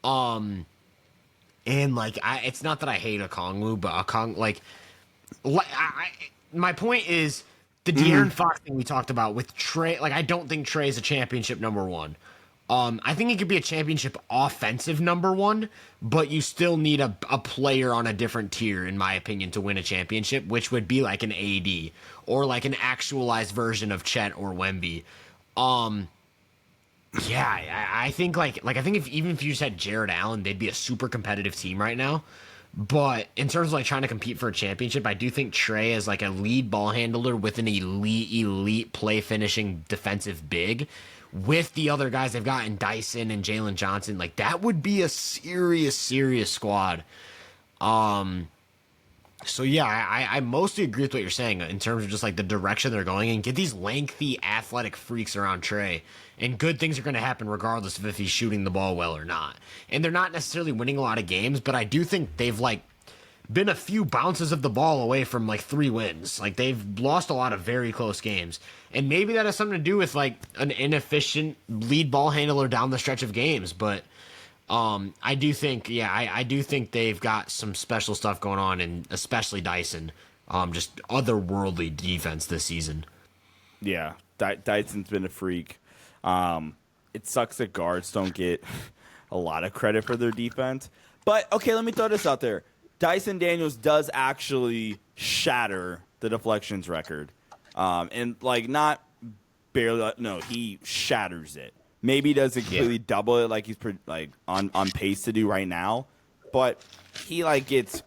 And like it's not that I hate Okongwu, but my point is the De'Aaron Fox thing we talked about with Trey. Like I don't think Trey is a championship number one. I think he could be a championship offensive number one, but you still need a player on a different tier, in my opinion, to win a championship, which would be like an AD or like an actualized version of Chet or Wemby. Yeah, I think I think even if you just had Jared Allen, they'd be a super competitive team right now. But in terms of like trying to compete for a championship, I do think Trey is like a lead ball handler with an elite play finishing defensive big. With the other guys they've got in Dyson and Jalen Johnson, like that would be a serious squad. So yeah, I mostly agree with what you're saying in terms of just like the direction they're going in. Get these lengthy athletic freaks around Trey, and good things are going to happen regardless of if he's shooting the ball well or not. And they're not necessarily winning a lot of games, but I do think they've like been a few bounces of the ball away from like 3 wins. Like they've lost a lot of very close games. And maybe that has something to do with like an inefficient lead ball handler down the stretch of games, but I do think, I do think they've got some special stuff going on, and especially Dyson, just otherworldly defense this season. Yeah, Dyson's been a freak. It sucks that guards don't get a lot of credit for their defense. But, okay, let me throw this out there. Dyson Daniels does actually shatter the deflections record. And, like, not barely, no, he shatters it. Maybe he doesn't completely double it like he's like on pace to do right now. But he, like, gets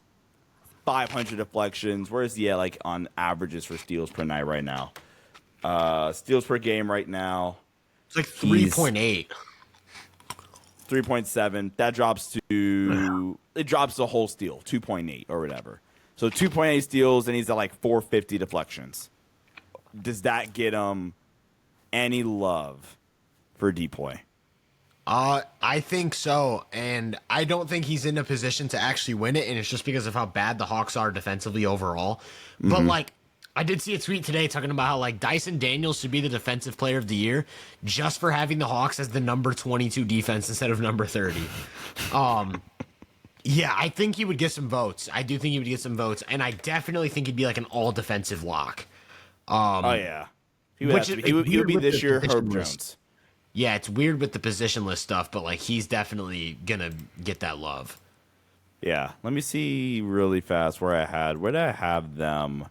500 deflections. Where's he at, like, on averages for steals per night right now? Steals per game right now. It's like 3.8. 3.7. That drops to it drops the whole steal, 2.8 or whatever. So 2.8 steals, and he's at like 450 deflections. Does that get him any love for Depoy? I think so, and I don't think he's in a position to actually win it, and it's just because of how bad the Hawks are defensively overall. But like, I did see a tweet today talking about how like Dyson Daniels should be the defensive player of the year just for having the Hawks as the number 22 defense instead of number 30. Yeah, I think he would get some votes. I do think he would get some votes, and I definitely think he'd be like an all defensive lock. Oh yeah, he would be this year Herb Jones. Yeah, it's weird with the positionless stuff, but like he's definitely gonna get that love. Yeah, let me see really fast where did I have them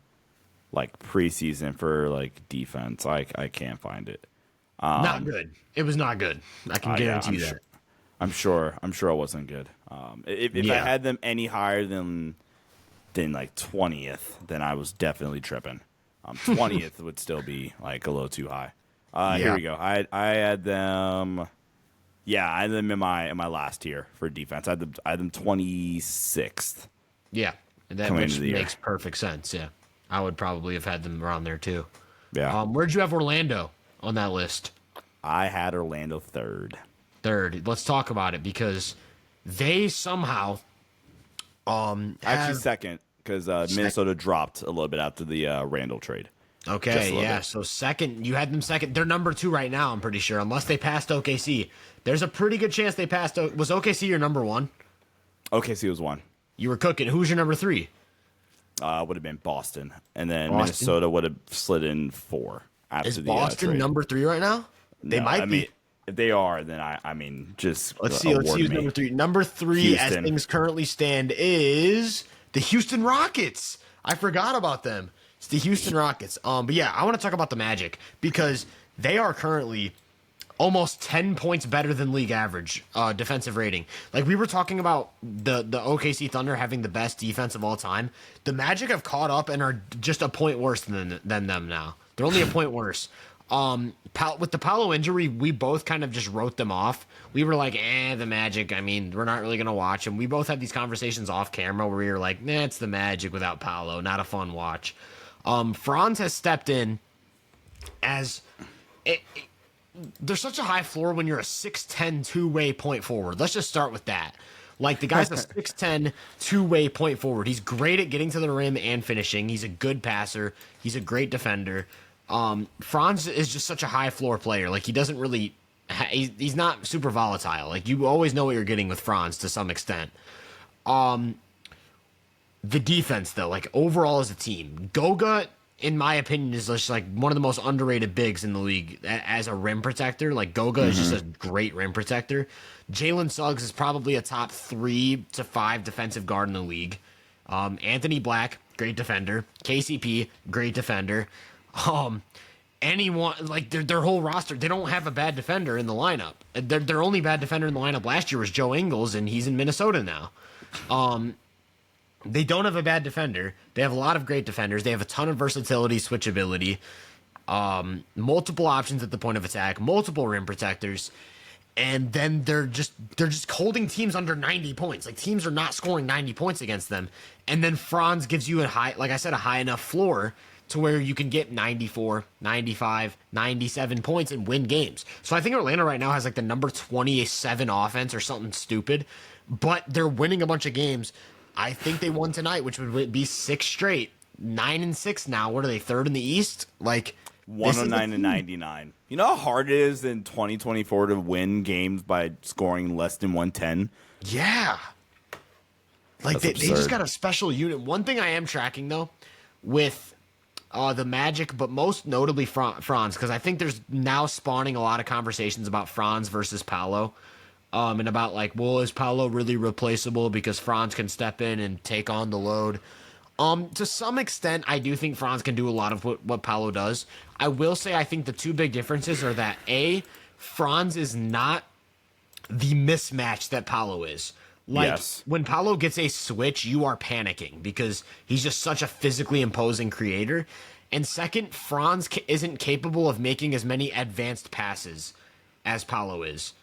like preseason for like defense. I can't find it. Not good. It was not good. I can guarantee you that. I'm sure it wasn't good. If I had them any higher than like 20th, then I was definitely tripping. 20th would still be like a little too high. Here we go. I had them. Yeah, I had them in my last tier for defense. I had them 26th. Yeah, that makes perfect sense. Yeah, I would probably have had them around there too. Yeah. Where'd you have Orlando on that list? I had Orlando third. Let's talk about it because they somehow actually second because Minnesota dropped a little bit after the Randall trade. Okay, yeah. So second, you had them second. They're number 2 right now, I'm pretty sure, unless they passed OKC. There's a pretty good chance they passed. Was OKC your number 1? OKC was 1. You were cooking. Who's your number 3? Would have been Boston, and then Minnesota would have slid in 4 after Is the Boston trade. number 3 right now? They might be. Mean, if they are, then I mean, just let's see who's number 3. Number 3, Houston. As things currently stand, is the Houston Rockets. I forgot about them. It's the Houston Rockets. But yeah, I want to talk about the Magic because they are currently almost 10 points better than league average defensive rating. Like we were talking about the OKC Thunder having the best defense of all time. The Magic have caught up and are just a point worse than them now. They're only a point worse. With the Paolo injury, we both kind of just wrote them off. We were like, the Magic. I mean, we're not really gonna watch them. We both had these conversations off camera where we were like, nah, it's the Magic without Paolo. Not a fun watch. Franz has stepped in as there's such a high floor when you're a 6'10" two-way point forward. Let's just start with that. Like, the guy's a 6'10" two-way point forward. He's great at getting to the rim and finishing. He's a good passer. He's a great defender. Franz is just such a high floor player. Like, he doesn't really he's not super volatile. Like, you always know what you're getting with Franz to some extent. The defense, though, like, overall as a team, Goga, in my opinion, is just like one of the most underrated bigs in the league as a rim protector. Like, Goga is just a great rim protector. Jalen Suggs is probably a top 3 to 5 defensive guard in the league. Anthony Black, great defender. KCP, great defender. Anyone, like, their whole roster, they don't have a bad defender in the lineup. Their only bad defender in the lineup last year was Joe Ingles, and he's in Minnesota now. They don't have a bad defender. They have a lot of great defenders. They have a ton of versatility, switchability, multiple options at the point of attack, multiple rim protectors, and then they're just holding teams under 90 points. Like, teams are not scoring 90 points against them. And then Franz gives you a high enough floor to where you can get 94, 95, 97 points and win games. So I think Atlanta right now has like the number 27 offense or something stupid, but they're winning a bunch of games. I think they won tonight, which would be 6 straight. 9-6 now. What are they, third in the East? Like, 109-99. You know how hard it is in 2024 to win games by scoring less than 110? Yeah. Like, they just got a special unit. One thing I am tracking, though, with the Magic, but most notably Franz, because I think there's now spawning a lot of conversations about Franz versus Paolo. And about, like, well, is Paolo really replaceable because Franz can step in and take on the load? To some extent, I do think Franz can do a lot of what Paolo does. I will say I think the two big differences are that, A, Franz is not the mismatch that Paolo is. Like, yes. When Paolo gets a switch, you are panicking because he's just such a physically imposing creator. And second, Franz isn't capable of making as many advanced passes as Paolo is.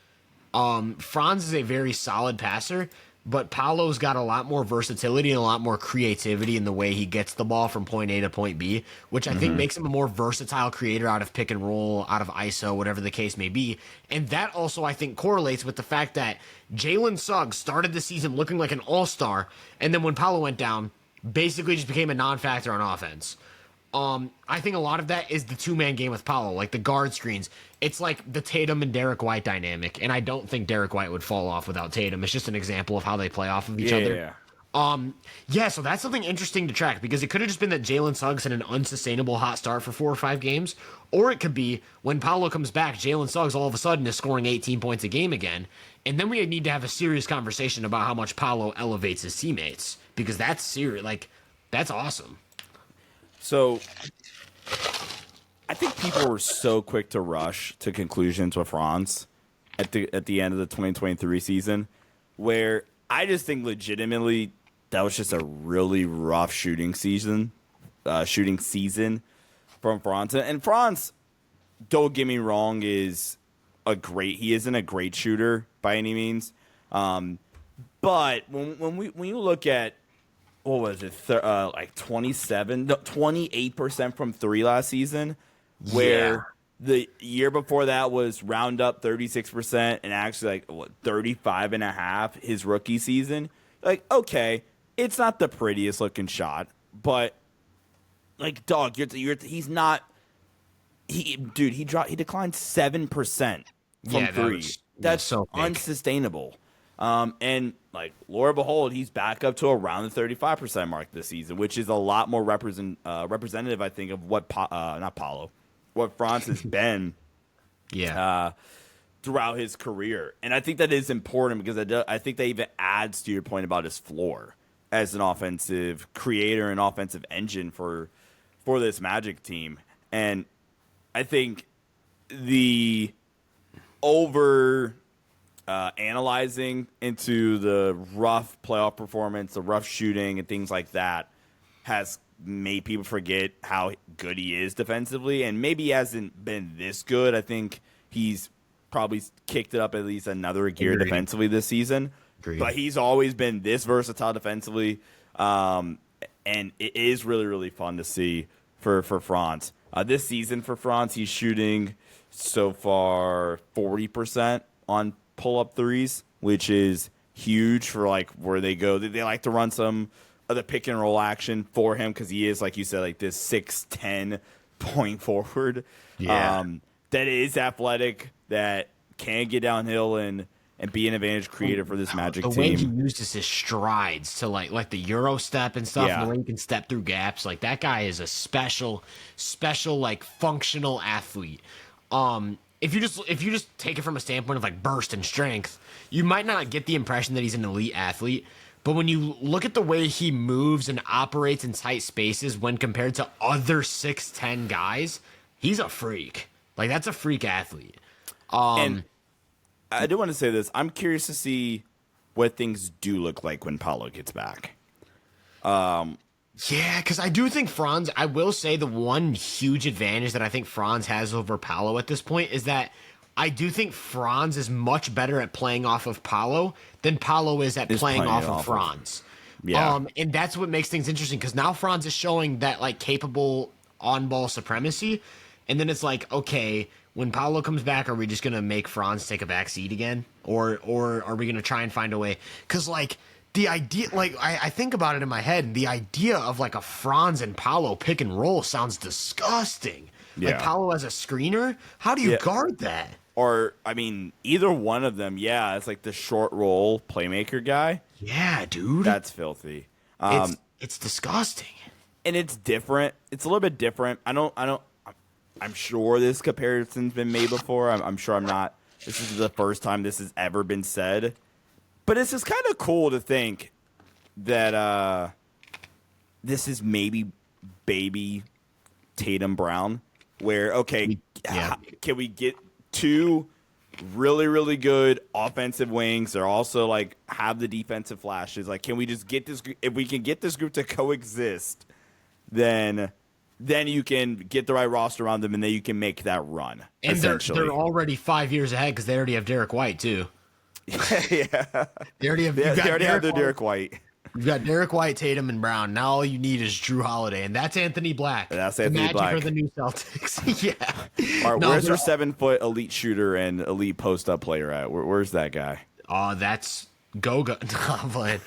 Franz is a very solid passer, but Paolo's got a lot more versatility and a lot more creativity in the way he gets the ball from point A to point B, which I think makes him a more versatile creator out of pick and roll, out of ISO, whatever the case may be. And that also, I think, correlates with the fact that Jalen Suggs started the season looking like an all-star, and then when Paolo went down, basically just became a non-factor on offense. I think a lot of that is the two-man game with Paolo, like the guard screens. It's like the Tatum and Derek White dynamic, and I don't think Derek White would fall off without Tatum. It's just an example of how they play off of each other. Yeah, so that's something interesting to track, because it could have just been that Jalen Suggs had an unsustainable hot start for 4 or 5 games, or it could be when Paolo comes back, Jalen Suggs all of a sudden is scoring 18 points a game again, and then we need to have a serious conversation about how much Paolo elevates his teammates, because that's serious. Like, that's awesome. So, I think people were so quick to rush to conclusions with Franz at the end of the 2023 season, where I just think legitimately that was just a really rough shooting season from Franz. And Franz, don't get me wrong, he isn't a great shooter by any means. But when you look at, what was it, like 28% from 3 last season, where the year before that was round up 36% and actually like 35.5 his rookie season. Like, okay, it's not the prettiest looking shot, but like, dog, he's not. He declined 7% from 3. That's so unsustainable. And like, lo and behold, he's back up to around the 35% mark this season, which is a lot more representative, I think, of what what Franz has been, throughout his career. And I think that is important, because I think that even adds to your point about his floor as an offensive creator and offensive engine for this Magic team. And I think the analyzing into the rough playoff performance, the rough shooting, and things like that has made people forget how good he is defensively, and maybe he hasn't been this good. I think he's probably kicked it up at least another gear defensively this season. Agreed. But he's always been this versatile defensively, and it is really, really fun to see for Franz. This season for Franz, he's shooting so far 40% on pull-up threes, which is huge for like where they go. They like to run some of the pick and roll action for him because he is, like you said, like this 6'10" point forward. Yeah. That is athletic, that can get downhill and be an advantage creator for this Magic team. The way he uses his strides to like the Euro step and stuff, and the way he can step through gaps, like that guy is a special like functional athlete. If you just take it from a standpoint of like burst and strength, you might not get the impression that he's an elite athlete. But when you look at the way he moves and operates in tight spaces when compared to other 6'10" guys, he's a freak. Like, that's a freak athlete. And I do want to say this. I'm curious to see what things do look like when Paolo gets back. Yeah, because I do think Franz, I will say the one huge advantage that I think Franz has over Paolo at this point is that I do think Franz is much better at playing off of Paolo than Paolo is at playing off of Franz. Yeah. And that's what makes things interesting because now Franz is showing that like capable on-ball supremacy. And then it's like, okay, when Paolo comes back, are we just going to make Franz take a back seat again? Or are we going to try and find a way? Because, like, the idea, like, I think about it in my head, the idea of, like, a Franz and Paolo pick and roll sounds disgusting. Yeah. Like, Paolo as a screener? How do you guard that? Or, I mean, either one of them, yeah, it's like the short roll playmaker guy. Yeah, dude. That's filthy. It's disgusting. And it's different. It's a little bit different. I'm sure this comparison's been made before. I'm sure this is the first time this has ever been said. But it's just kind of cool to think that this is maybe baby Tatum Brown, where, okay, can we get two really, really good offensive wings? They're also, like, have the defensive flashes. Like, can we just get this – if we can get this group to coexist, then you can get the right roster around them, and then you can make that run. And they're already 5 years ahead because they already have Derek White, too. Yeah. They already have their Derek White. You've got Derek White, Tatum, and Brown. Now all you need is Drew Holiday, and that's Anthony Black. That's Anthony Black. The Magic are the new Celtics. Yeah. All right, where's their 7-foot elite shooter and elite post-up player at? Where's that guy? That's Goga. No, I'm playing.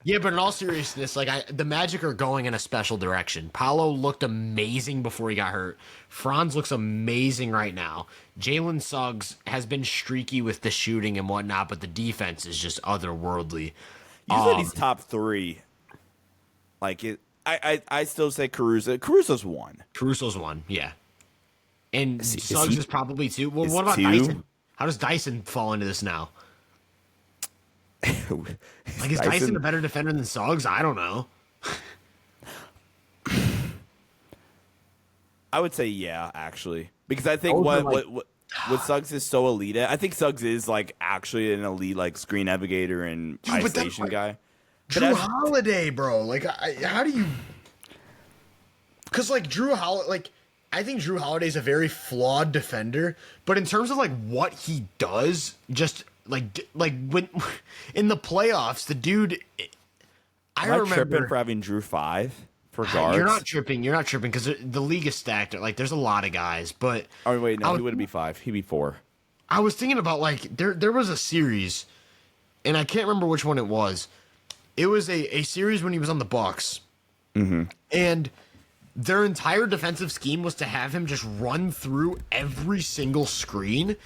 Yeah, but in all seriousness, like the Magic are going in a special direction. Paolo looked amazing before he got hurt. Franz looks amazing right now. Jalen Suggs has been streaky with the shooting and whatnot, but the defense is just otherworldly. You said he's top 3. Like I still say Caruso. Caruso's 1. Caruso's 1, yeah. And Suggs is probably 2. Well, what about 2? Dyson? How does Dyson fall into this now? Like, is Dyson a better defender than Suggs? I don't know. I would say yeah, actually, because I think what Suggs is so elite at. I think Suggs is like actually an elite like screen navigator and isolation guy. Drew Holiday, bro. Like, how do you? Because like Drew Holiday, like I think Drew Holiday is a very flawed defender, but in terms of like what he does, just like when in the playoffs, the dude. I remember tripping for having Drew 5 for guards. You're not tripping because the league is stacked. Like, there's a lot of guys, but oh wait, no, he wouldn't be 5. He'd be 4. I was thinking about like there was a series, and I can't remember which one it was. It was a series when he was on the Bucks, and their entire defensive scheme was to have him just run through every single screen.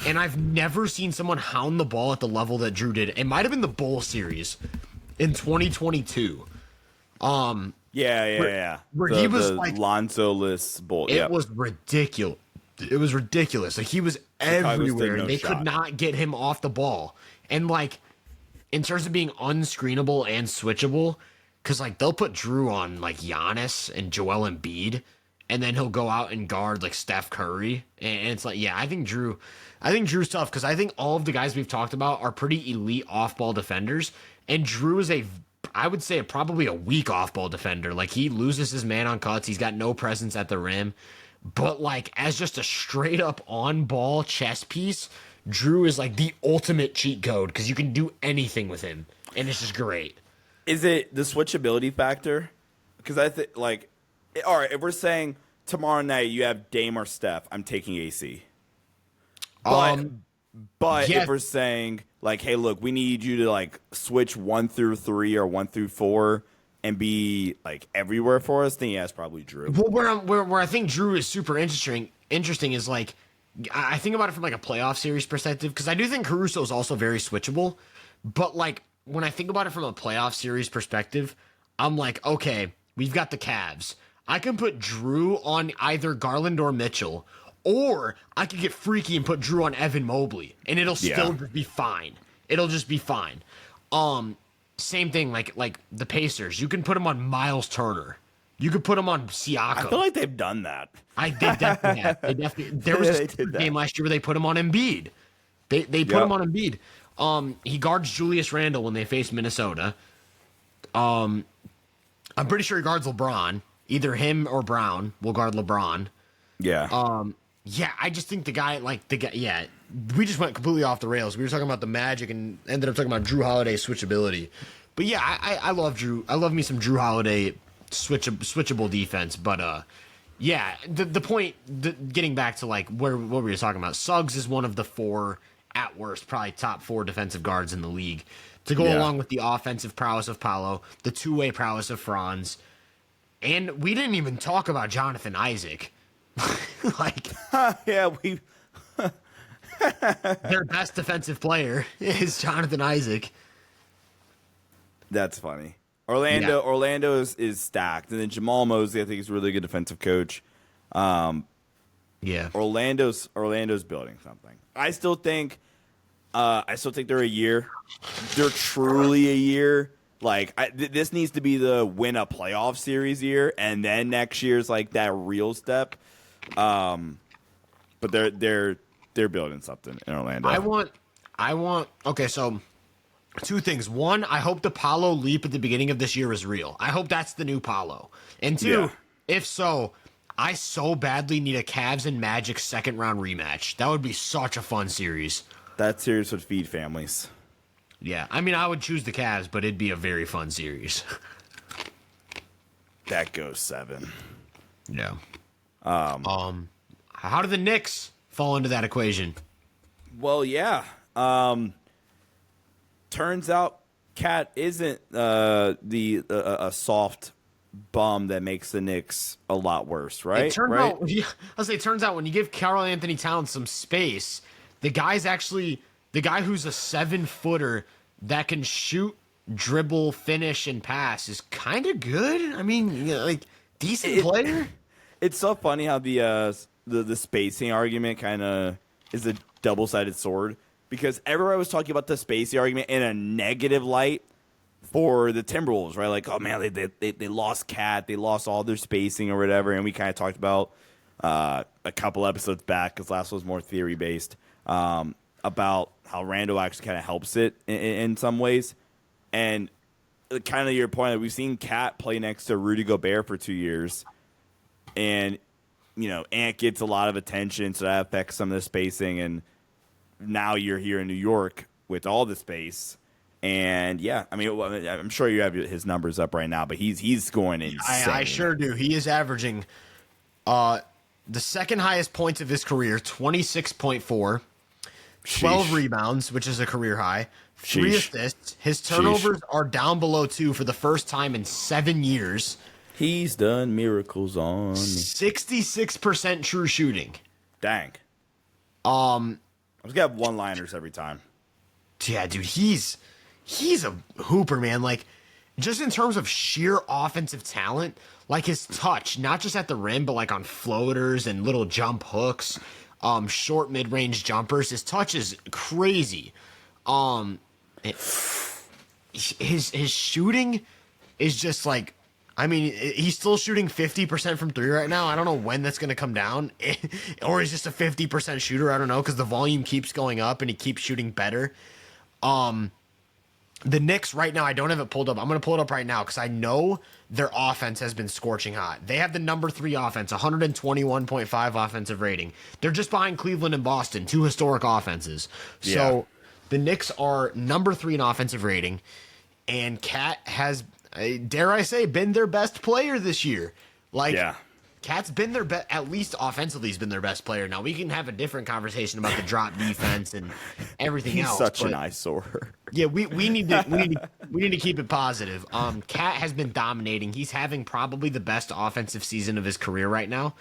And I've never seen someone hound the ball at the level that Drew did. It might have been the Bull series in 2022. Yeah. Where he was like Lonzo-less Bull. It was ridiculous. It was ridiculous. Like, he was everywhere. They could not get him off the ball. And like, in terms of being unscreenable and switchable, because like they'll put Drew on like Giannis and Joel Embiid, and then he'll go out and guard like Steph Curry. And it's like, yeah, I think Drew's tough because I think all of the guys we've talked about are pretty elite off-ball defenders, and Drew is I would say probably a weak off-ball defender. Like, he loses his man on cuts. He's got no presence at the rim. But, like, as just a straight-up on-ball chess piece, Drew is, like, the ultimate cheat code because you can do anything with him, and it's just great. Is it the switchability factor? Because I think, like, all right, if we're saying tomorrow night you have Dame or Steph, I'm taking AC. But yeah. if we're saying, like, hey, look, we need you to, like, switch 1 through 3 or 1 through 4 and be, like, everywhere for us, then yeah, it's probably Drew. Well, where I think Drew is super interesting is, like, I think about it from, like, a playoff series perspective, because I do think Caruso is also very switchable. But, like, when I think about it from a playoff series perspective, I'm like, okay, we've got the Cavs. I can put Drew on either Garland or Mitchell, or I could get freaky and put Drew on Evan Mobley, and it'll still be fine. It'll just be fine. Same thing, like the Pacers. You can put them on Miles Turner. You could put them on Siakam. I feel like they've done that. They definitely have. There was a game last year where they put him on Embiid. They put him on Embiid. He guards Julius Randle when they face Minnesota. I'm pretty sure he guards LeBron. Either him or Brown will guard LeBron. Yeah. Yeah, I just think the guy, we just went completely off the rails. We were talking about the Magic and ended up talking about Drew Holiday's switchability. But yeah, I love Drew. I love me some Drew Holiday switchable defense. But yeah, the point, getting back to like what we were talking about, Suggs is one of the 4, at worst, probably top 4 defensive guards in the league. To go along with the offensive prowess of Paolo, the two-way prowess of Franz. And we didn't even talk about Jonathan Isaac. We their best defensive player is Jonathan Isaac. That's funny. Orlando is stacked, and then Jamal Mosley, I think, is a really good defensive coach. Orlando's building something. I still think they're a year. They're truly a year. Like, this needs to be the win a playoff series year, and then next year's like that real step. But they're building something in Orlando. I want. Okay, so 2 things. 1, I hope the Paolo leap at the beginning of this year is real. I hope that's the new Paolo. And 2, if so, I so badly need a Cavs and Magic second round rematch. That would be such a fun series. That series would feed families. Yeah, I mean, I would choose the Cavs, but it'd be a very fun series. That goes 7. Yeah. How do the Knicks fall into that equation? Well, yeah. Turns out Cat isn't a soft bum that makes the Knicks a lot worse, right? It turns out when you give Karl-Anthony Towns some space, the guy who's a 7-footer that can shoot, dribble, finish, and pass is kind of good. I mean, decent player. It's so funny how the spacing argument kind of is a double-sided sword, because everyone was talking about the spacing argument in a negative light for the Timberwolves, right? Like, oh man, they lost Cat, they lost all their spacing or whatever, and we kind of talked about a couple episodes back, because last was more theory based, about how Randall actually kind of helps it in some ways, and kind of your point that we've seen Cat play next to Rudy Gobert for 2 years, and Ant gets a lot of attention, so that affects some of the spacing, and now you're here in New York with all the space. And yeah, I mean, I'm sure you have his numbers up right now, but he's going insane. I sure do. He is averaging the second highest points of his career, 26.4, 12 rebounds, which is a career high, 3 assists. His turnovers are down below 2 for the first time in 7 years. He's done miracles on me. 66% true shooting. Dang. I was gonna have one-liners every time. Yeah, dude, he's a hooper, man. Like, just in terms of sheer offensive talent, like his touch, not just at the rim, but like on floaters and little jump hooks, short mid-range jumpers. His touch is crazy. His shooting is just like, I mean, he's still shooting 50% from 3 right now. I don't know when that's going to come down. Or he's just a 50% shooter. I don't know, because the volume keeps going up and he keeps shooting better. The Knicks right now, I don't have it pulled up. I'm going to pull it up right now because I know their offense has been scorching hot. They have the number 3 offense, 121.5 offensive rating. They're just behind Cleveland and Boston, 2 historic offenses. So the Knicks are number 3 in offensive rating, and Cat has, dare I say, been their best player this year. Cat's been their best, at least offensively, he's been their best player. Now, we can have a different conversation about the drop defense and everything else. He's such an eyesore. Yeah, we need to keep it positive. Cat has been dominating. He's having probably the best offensive season of his career right now.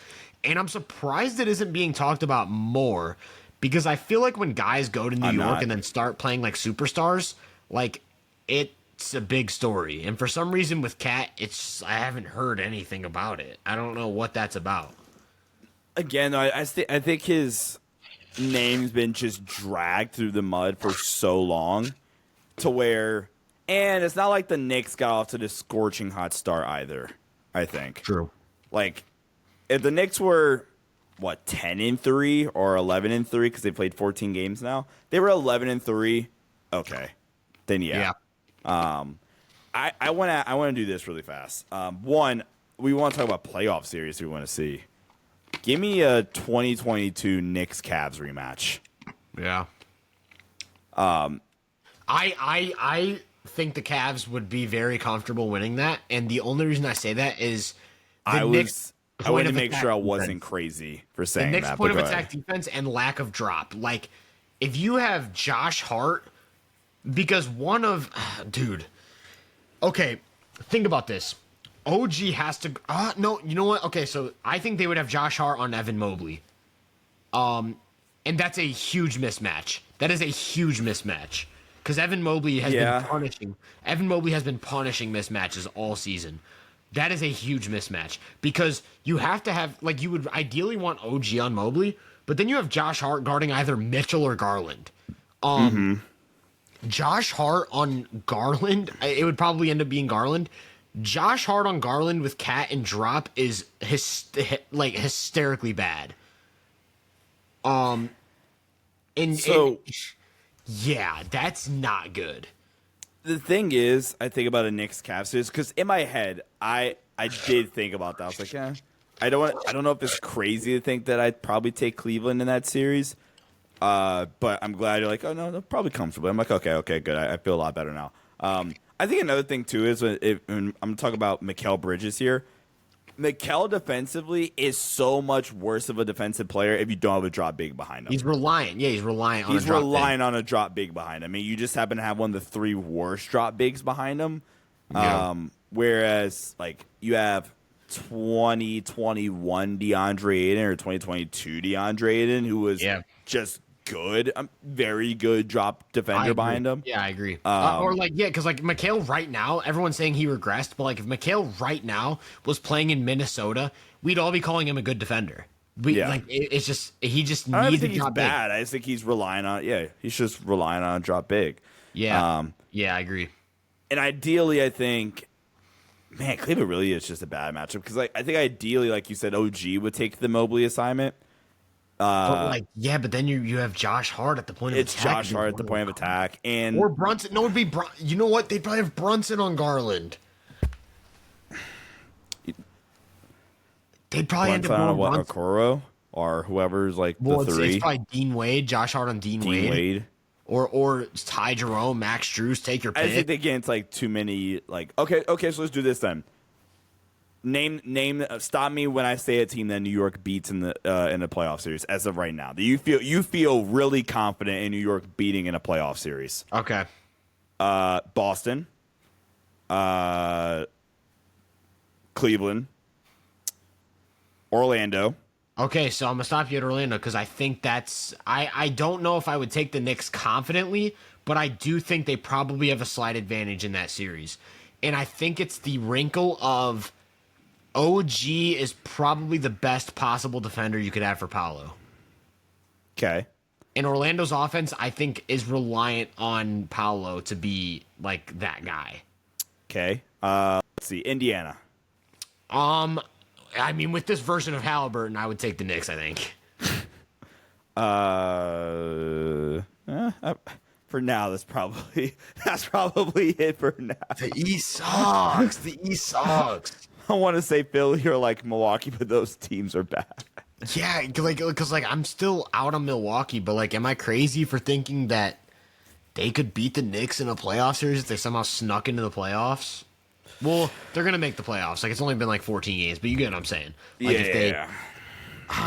And I'm surprised it isn't being talked about more because I feel like when guys go to New York and then start playing like superstars, like it's a big story. And for some reason with Cat, I haven't heard anything about it. I don't know what that's about. Again, I think his name's been just dragged through the mud for so long to where, and it's not like the Knicks got off to this scorching hot start either, I think. True. Like, if the Knicks were, 10-3 or 11-3 because they played 14 games now? They were 11-3. Okay. Then yeah. I want to do this really fast. One, we want to talk about playoff series we want to see. Give me a 2022 Knicks Cavs rematch. Yeah. I think the Cavs would be very comfortable winning that, and the only reason I say that is I wanted to make sure I wasn't crazy for saying that. The Knicks' point of attack defense and lack of drop. Like, if you have Josh Hart, because dude. Okay, think about this. OG has to. No, you know what? Okay, so I think they would have Josh Hart on Evan Mobley. And that's a huge mismatch. That is a huge mismatch because Evan Mobley has been punishing. Evan Mobley has been punishing mismatches all season. That is a huge mismatch because you have to have you would ideally want OG on Mobley, but then you have Josh Hart guarding either Mitchell or Garland. Josh Hart on Garland, it would probably end up being Garland. Josh Hart on Garland with Cat and drop is hysterically bad. That's not good. The thing is, I think about a Knicks Cavs series because in my head, I did think about that. I was like, I don't know if it's crazy to think that I'd probably take Cleveland in that series. But I'm glad you're like, oh no, they're probably comfortable. I'm like, okay, good. I feel a lot better now. I think another thing too is when I'm talking about Mikal Bridges here. Mikal defensively is so much worse of a defensive player if you don't have a drop big behind him. He's reliant on a drop big behind him. I mean, you just happen to have one of the 3 worst drop bigs behind him. Yeah. Whereas you have 2021 DeAndre Ayton or 2022 DeAndre Ayton who was just good, very good drop defender behind him. Yeah, I agree. Because Mikal right now, everyone's saying he regressed, but if Mikal right now was playing in Minnesota, we'd all be calling him a good defender. It's just he just needs. I don't think he's bad. I just think he's relying on. Yeah, he's just relying on a drop big. Yeah, I agree. And ideally, I think, man, Cleveland really is just a bad matchup because I think ideally, like you said, OG would take the Mobley assignment. But then you have Josh Hart at the point of attack. It's Josh Hart at the point of attack. Or Brunson. No, it would be you know what? They'd probably have Brunson on Garland. They'd probably end up on Okoro or whoever's the 3. It's probably Dean Wade, Josh Hart on Dean Wade. Or Ty Jerome, Max Strus, take your pick. I think they get into too many okay, so let's do this then. Name. Stop me when I say a team that New York beats in the playoff series as of right now. Do you feel really confident in New York beating in a playoff series? Okay. Boston, Cleveland, Orlando. Okay, so I'm gonna stop you at Orlando because I think I don't know if I would take the Knicks confidently, but I do think they probably have a slight advantage in that series, and I think it's the wrinkle of OG is probably the best possible defender you could have for Paolo. Okay. And Orlando's offense, I think, is reliant on Paolo to be that guy. Okay. Let's see. Indiana. With this version of Halliburton, I would take the Knicks, I think. for now, that's probably it for now. The East sucks. The East sucks. I want to say Philly or like Milwaukee, but those teams are bad. Yeah, because I'm still out on Milwaukee, but like, am I crazy for thinking that they could beat the Knicks in a playoff series if they somehow snuck into the playoffs? Well, they're gonna make the playoffs. Like, it's only been like 14 games, but you get what I'm saying. Like, yeah.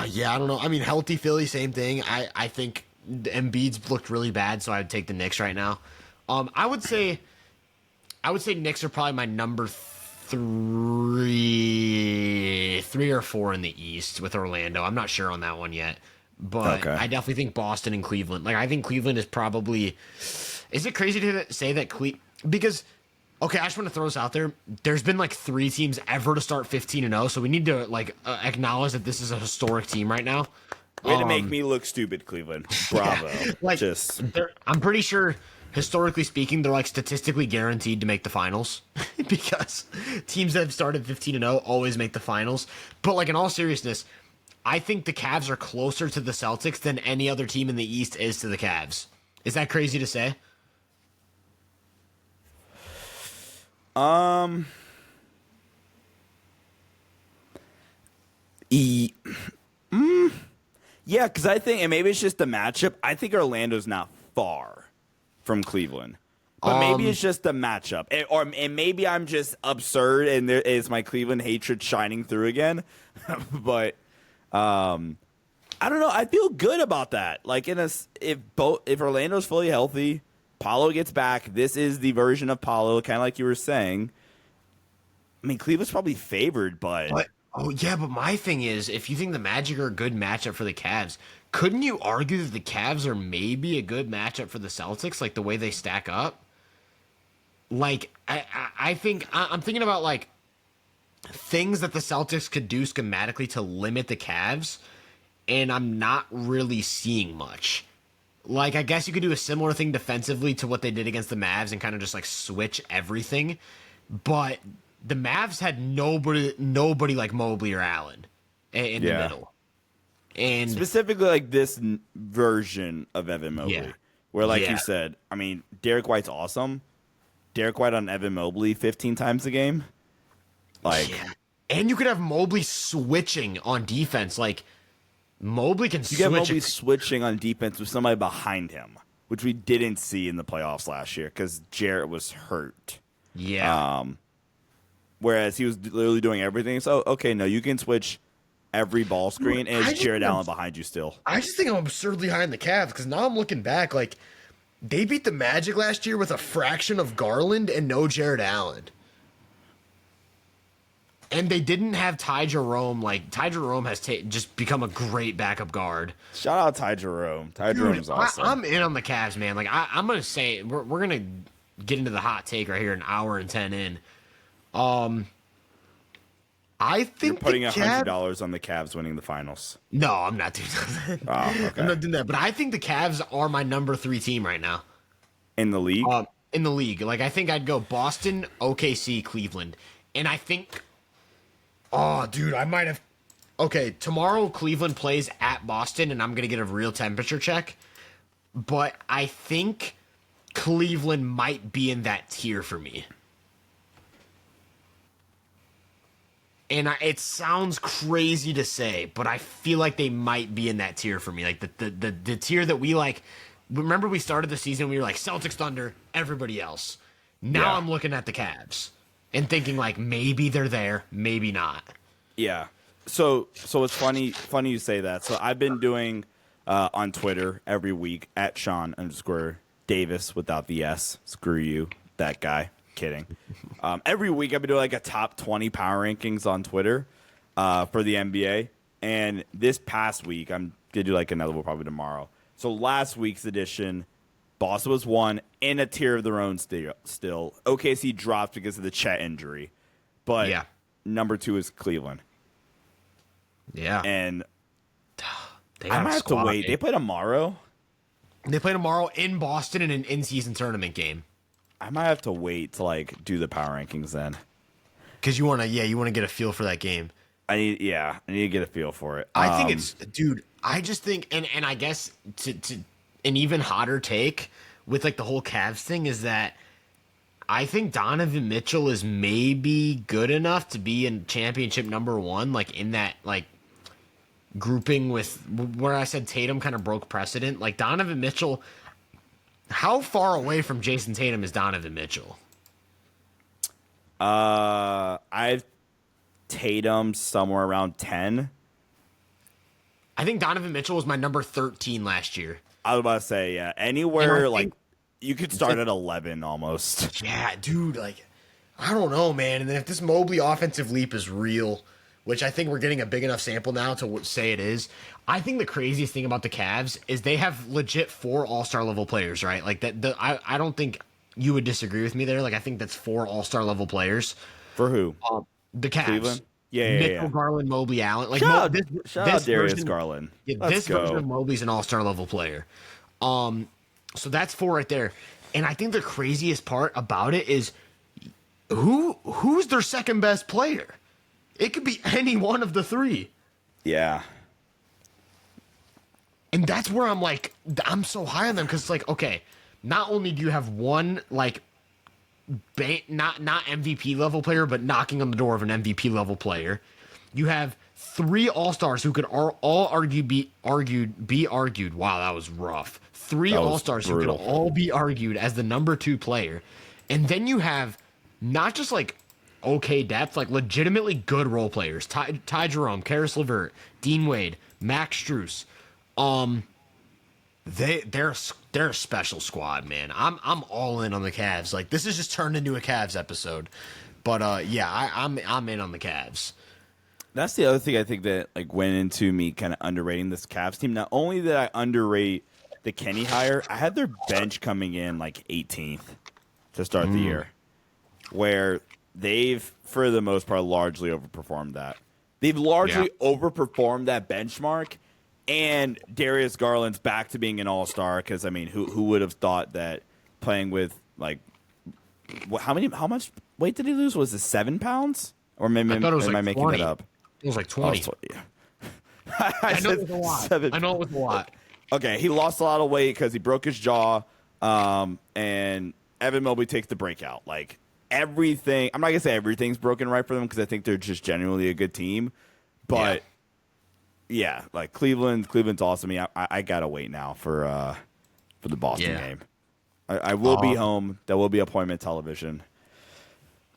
Yeah, I don't know. I mean, healthy Philly, same thing. I think Embiid's looked really bad, so I would take the Knicks right now. I would say Knicks are probably my number three or four in the East with Orlando. I'm not sure on that one yet, but Okay. I definitely think Boston and Cleveland. Like, I think Cleveland is probably. Is it crazy to say that because? Okay, I just want to throw this out there. There's been like 3 teams ever to start 15-0, so we need to like acknowledge that this is a historic team right now. Way to make me look stupid, Cleveland. Bravo. Like, I'm pretty sure, historically speaking, they're like statistically guaranteed to make the finals because teams that have started 15-0 always make the finals. But like, in all seriousness, I think the Cavs are closer to the Celtics than any other team in the East is to the Cavs. Is that crazy to say? Yeah, because I think, and maybe it's just the matchup. I think Orlando's not far from Cleveland, but maybe it's just the matchup, and maybe I'm just absurd, and there is my Cleveland hatred shining through again. But I don't know. I feel good about that. Like, if Orlando's fully healthy, Paolo gets back. This is the version of Paolo, kind of like you were saying. I mean, Cleveland's probably favored, but but my thing is, if you think the Magic are a good matchup for the Cavs, couldn't you argue that the Cavs are maybe a good matchup for the Celtics, like the way they stack up? Like, I think I'm thinking about like things that the Celtics could do schematically to limit the Cavs, and I'm not really seeing much. Like, I guess you could do a similar thing defensively to what they did against the Mavs and kind of just like switch everything. But the Mavs had nobody like Mobley or Allen in the middle. And specifically like this version of Evan Mobley, where like you said, I mean, Derek White's awesome. Derek White on Evan Mobley 15 times a game. Like, and you could have Mobley switching on defense. Like, Mobley can switch. You get Mobley switching on defense with somebody behind him, which we didn't see in the playoffs last year because Jarrett was hurt. Yeah. Whereas he was literally doing everything. So, okay, no, you can switch every ball screen, and it's Jarrett Allen behind you still. I just think I'm absurdly high in the Cavs because now I'm looking back. Like, they beat the Magic last year with a fraction of Garland and no Jarrett Allen. And they didn't have Ty Jerome. Like, Ty Jerome has just become a great backup guard. Shout out Ty Jerome. Jerome's awesome. I'm in on the Cavs, man. Like, I'm going to say, we're going to get into the hot take right here, an hour and 10 in. I think you're putting $100 on the Cavs winning the finals. No, I'm not doing that. Oh, okay. I'm not doing that. But I think the Cavs are my number 3 team right now. In the league? In the league. Like, I think I'd go Boston, OKC, Cleveland. And I think... Oh, dude, I might have... Okay, tomorrow Cleveland plays at Boston, and I'm going to get a real temperature check. But I think Cleveland might be in that tier for me. And it sounds crazy to say, but I feel like they might be in that tier for me. Like, the tier that we like... Remember we started the season, we were like, Celtics, Thunder, everybody else. Now I'm looking at the Cavs and thinking, like, maybe they're there, maybe not. Yeah. So it's funny you say that. So I've been doing on Twitter every week at Sean_Davis without the S. Screw you, that guy. Kidding. Every week I've been doing like a top 20 power rankings on Twitter for the NBA. And this past week, I'm going to do like another one probably tomorrow. So last week's edition, Boston was 1 in a tier of their own still. OKC dropped because of the Chet injury. But number 2 is Cleveland. Yeah. And I might have to wait. They play tomorrow? They play tomorrow in Boston in an in-season tournament game. I might have to wait to like do the power rankings then. Because you want to get a feel for that game. I need to get a feel for it. I think it's, dude, I just think, and I guess to an even hotter take, with like the whole Cavs thing is that I think Donovan Mitchell is maybe good enough to be in championship number 1, like in that like grouping with where I said Tatum kind of broke precedent. Like Donovan Mitchell, how far away from Jason Tatum is Donovan Mitchell? I've Tatum somewhere around 10. I think Donovan Mitchell was my number 13 last year. I was about to say, yeah, anywhere like you could start at 11 almost. Yeah, dude, like I don't know, man. And then if this Mobley offensive leap is real, which I think we're getting a big enough sample now to say it is, I think the craziest thing about the Cavs is they have legit 4 all-star level players, right? Like that. I don't think you would disagree with me there. Like I think that's 4 all-star level players. For who? The Cavs. Cleveland? Yeah. Mitchell, Garland, Mobley, Allen. Like shout this out Darius version, Garland. Yeah, Let's this go. version of Mobley's an all-star level player. So that's 4 right there. And I think the craziest part about it is who's their second best player? It could be any one of the 3. Yeah. And that's where I'm like, I'm so high on them because it's like, okay, not only do you have one like not MVP level player, but knocking on the door of an MVP level player, you have 3 all-stars who could all be argued. Wow, that was rough. 3 all-stars who could all be argued as the number 2 player. And then you have not just like okay depth, like legitimately good role players. Ty Jerome, Karis LeVert, Dean Wade, Max Strus. They're a special squad, man. I'm all in on the Cavs. Like this is just turned into a Cavs episode. But yeah, I'm in on the Cavs. That's the other thing I think that like went into me kind of underrating this Cavs team. Not only did I underrate the Kenny hire, I had their bench coming in like 18th to start the year, where they've, for the most part, largely overperformed that. They've largely overperformed that benchmark, and Darius Garland's back to being an all-star because, I mean, who would have thought that playing with, like, how much weight did he lose? Was it 7 pounds? Or maybe am I making 20. it up? It was like 20. Yeah. I know it was a lot. I know it was a lot. Okay, he lost a lot of weight because he broke his jaw, and Evan Mobley takes the breakout. Like, everything, I'm not going to say everything's broken right for them because I think they're just genuinely a good team. But, yeah like, Cleveland's awesome. I got to wait now for the Boston game. I will be home. There will be appointment television.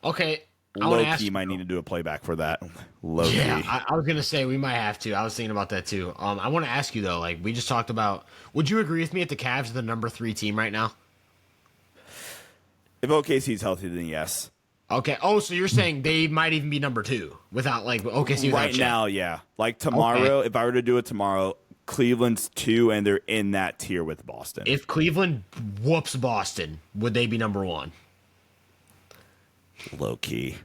Okay. Low-key might need to do a playback for that. Low-key. Yeah, I was going to say we might have to. I was thinking about that too. I want to ask you, though, like we just talked about, would you agree with me if the Cavs are the number 3 team right now? If OKC's healthy, then yes. Okay. Oh, so you're saying they might even be number 2 without, like, OKC right now, yeah. Like tomorrow, if I were to do it tomorrow, Cleveland's 2, and they're in that tier with Boston. If Cleveland whoops Boston, would they be number 1? Low-key.